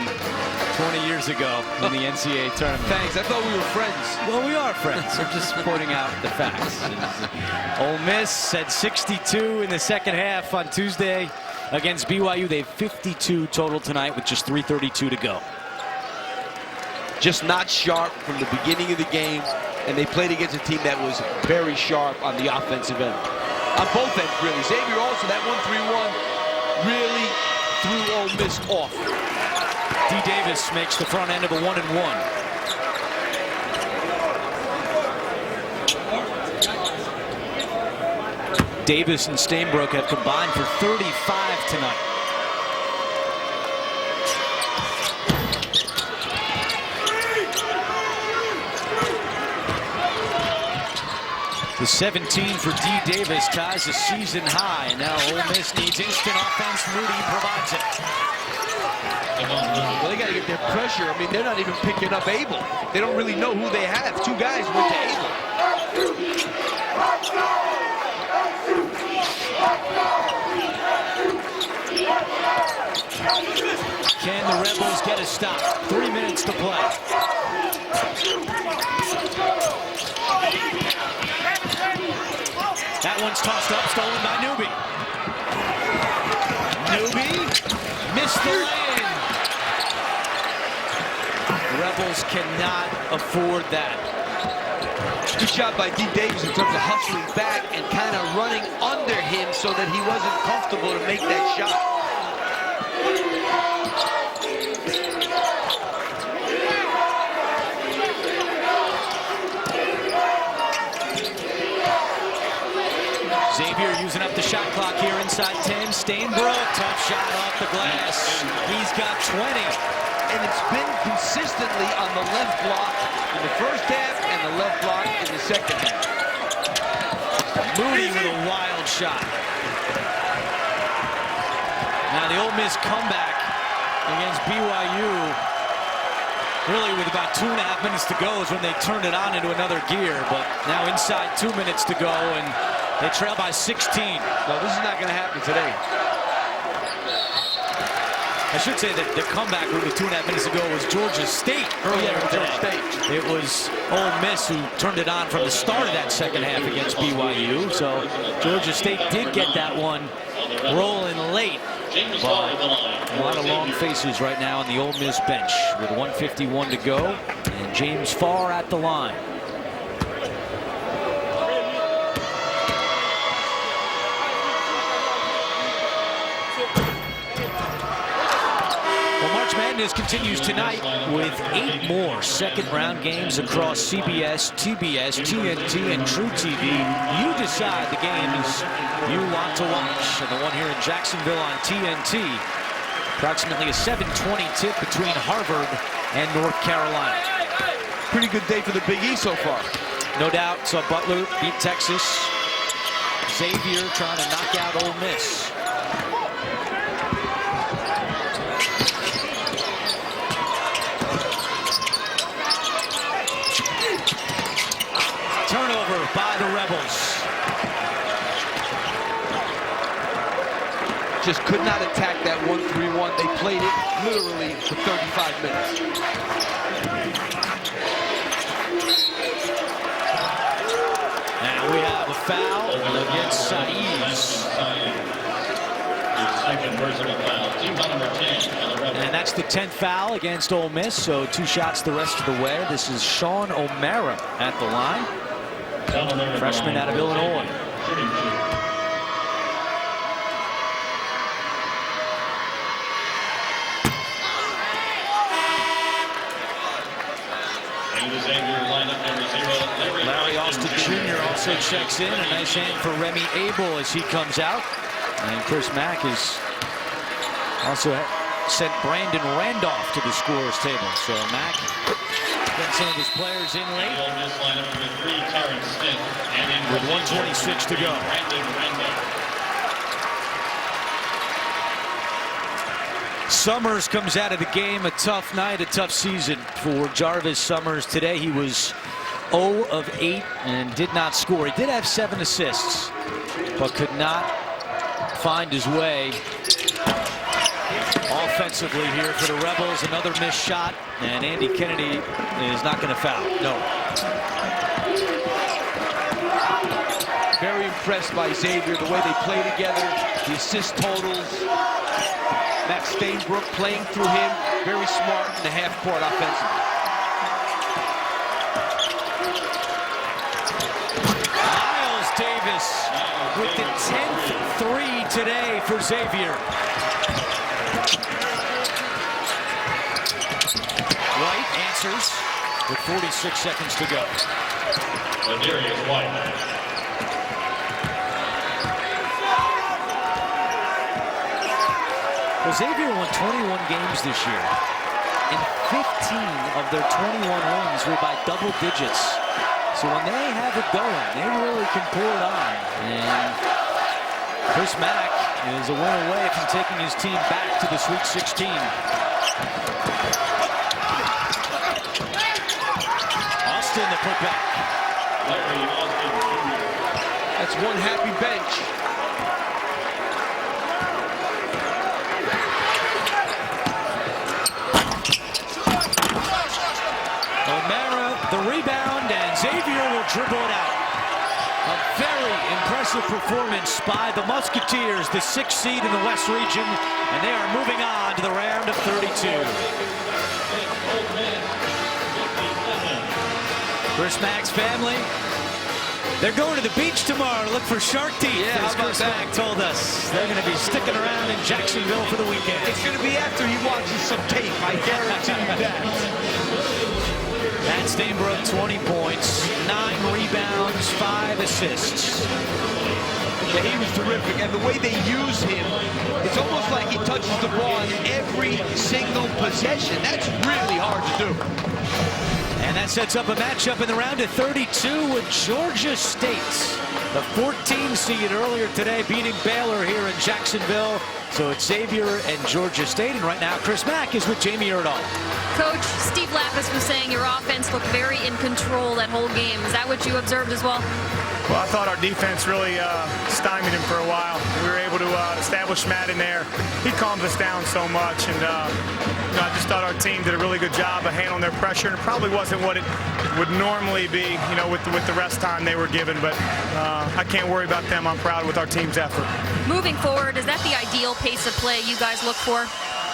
20 years ago in the NCAA tournament. Thanks. I thought we were friends. Well, we are friends. We're just pointing out the facts. Ole Miss had 62 in the second half on Tuesday against BYU. They have 52 total tonight with just 3:32 to go. Just not sharp from the beginning of the game, and they played against a team that was very sharp on the offensive end. On both ends, really. Xavier also, that 1-3-1 really threw Ole Miss off. Dee Davis makes the front end of a 1-and-1. Davis and Stainbrook have combined for 35 tonight. The 17 for Dee Davis ties a season high, and now Ole Miss needs instant offense. Moody provides it. Well, they got to get their pressure. I mean, they're not even picking up Abel. They don't really know who they have. Two guys went to Abel. Can the Rebels get a stop? 3 minutes to play. That one's tossed up, stolen by Newby. Newby missed the lane. The Rebels cannot afford that. Good job by Dee Davis in terms of hustling back and kind of running under him so that he wasn't comfortable to make that shot. Xavier using up the shot clock here inside 10. Stainbrook, tough shot off the glass. He's got 20. And it's been consistently on the left block in the first half and the left block in the second half. Moody with a wild shot. Now the Ole Miss comeback against BYU, really with about 2.5 minutes to go is when they turned it on into another gear. But now inside 2 minutes to go, and they trail by 16. No, this is not going to happen today. I should say that the comeback with 2.5 minutes ago was Georgia State earlier today. It was Ole Miss who turned it on from the start of that second half against BYU. So Georgia State did get that one rolling late. But a lot of long faces right now on the Ole Miss bench with 1:51 to go, and James Farr at the line. Madness continues tonight with 8 more second-round games across CBS, TBS, TNT, and True TV. You decide the games you want to watch. And the one here in Jacksonville on TNT, approximately a 7:20 tip between Harvard and North Carolina. Pretty good day for the Big East so far. No doubt. Saw Butler beat Texas. Xavier trying to knock out Ole Miss. Turnover by the Rebels. Just could not attack that 1-3-1. They played it literally for 35 minutes. Now we have a foul against Saiz. Second personal foul. Team foul number 10 on the Rebels. And that's the 10th foul against Ole Miss, so 2 shots the rest of the way. This is Sean O'Mara at the line. Freshman out of Illinois. Larry Austin Jr. also checks in. A nice hand for Remy Abel as he comes out. And Chris Mack has also sent Brandon Randolph to the scorer's table. So Mack getting some of his players in late. With 1:26 to go. Summers comes out of the game. A tough night, a tough season for Jarvis Summers. Today he was 0 of 8 and did not score. He did have 7 assists, but could not find his way offensively here for the Rebels. Another missed shot, and Andy Kennedy is not going to foul. No. Very impressed by Xavier, the way they play together, the assist totals. Matt Stainbrook playing through him, very smart in the half court offensively. Miles Davis with the 10th three today for Xavier. White answers with 46 seconds to go. Ladarius White. Well, Xavier won 21 games this year, and 15 of their 21 wins were by double digits. So when they have it going, they really can pour it on. And Chris Mack is a win away from taking his team back to the Sweet 16. Austin, the putback. That's one happy bench. O'Mara, the rebound, and Xavier will dribble it out. A very impressive performance by the Musketeers, the 6th seed in the West region, and they are moving on to the round of 32. Chris Mack's family, they're going to the beach tomorrow to look for shark teeth, as Chris Mack told us. They're going to be sticking around in Jacksonville for the weekend. It's going to be after he watches some tape, I guarantee you that. Matt Stainbrook, 20 points, 9 rebounds, 5 assists. Yeah, he was terrific, and the way they use him, it's almost like he touches the ball in every single possession. That's really hard to do. And that sets up a matchup in the round of 32 with Georgia State, the 14 seed earlier today, beating Baylor here in Jacksonville. So it's Xavier and Georgia State, and right now Chris Mack is with Jamie Erdahl. Coach, Steve Lapis was saying your offense looked very in control that whole game. Is that what you observed as well? Well, I thought our defense really stymied him for a while. We were able to establish Matt in there. He calms us down so much, and I just thought our team did a really good job of handling their pressure. And it probably wasn't what it would normally be, with the rest time they were given. But I can't worry about them. I'm proud with our team's effort. Moving forward, is that the ideal pace of play you guys look for?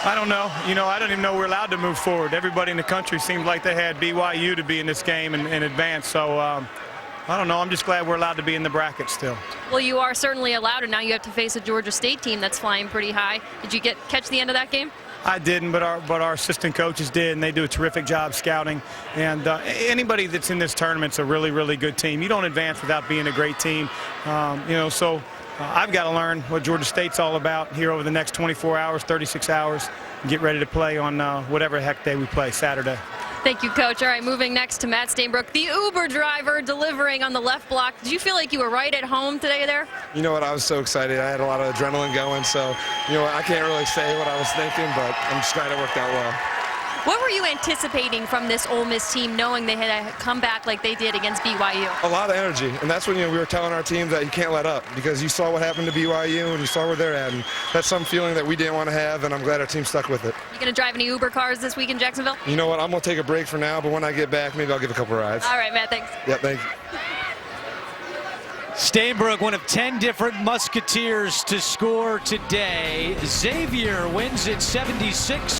I don't know. I don't even know we're allowed to move forward. Everybody in the country seemed like they had BYU to be in this game and advance. So I don't know. I'm just glad we're allowed to be in the bracket still. Well, you are certainly allowed, and now you have to face a Georgia State team that's flying pretty high. Did you catch the end of that game? I didn't, but our assistant coaches did, and they do a terrific job scouting. And anybody that's in this tournament's a really, really good team. You don't advance without being a great team. So I've got to learn what Georgia State's all about here over the next 24 hours, 36 hours, and get ready to play on whatever heck day we play Saturday. Thank you, Coach. All right, moving next to Matt Stainbrook, the Uber driver delivering on the left block. Did you feel like you were right at home today there? You know what, I was so excited. I had a lot of adrenaline going, so, I can't really say what I was thinking, but I'm just glad it worked out well. What were you anticipating from this Ole Miss team, knowing they had to come back like they did against BYU? A lot of energy, and that's when we were telling our team that you can't let up, because you saw what happened to BYU and you saw where they're at, and that's some feeling that we didn't want to have, and I'm glad our team stuck with it. You going to drive any Uber cars this week in Jacksonville? You know what, I'm going to take a break for now, but when I get back, maybe I'll give a couple rides. All right, Matt, thanks. Yeah, thank you. Stainbrook, one of 10 different Musketeers to score today. Xavier wins it 76.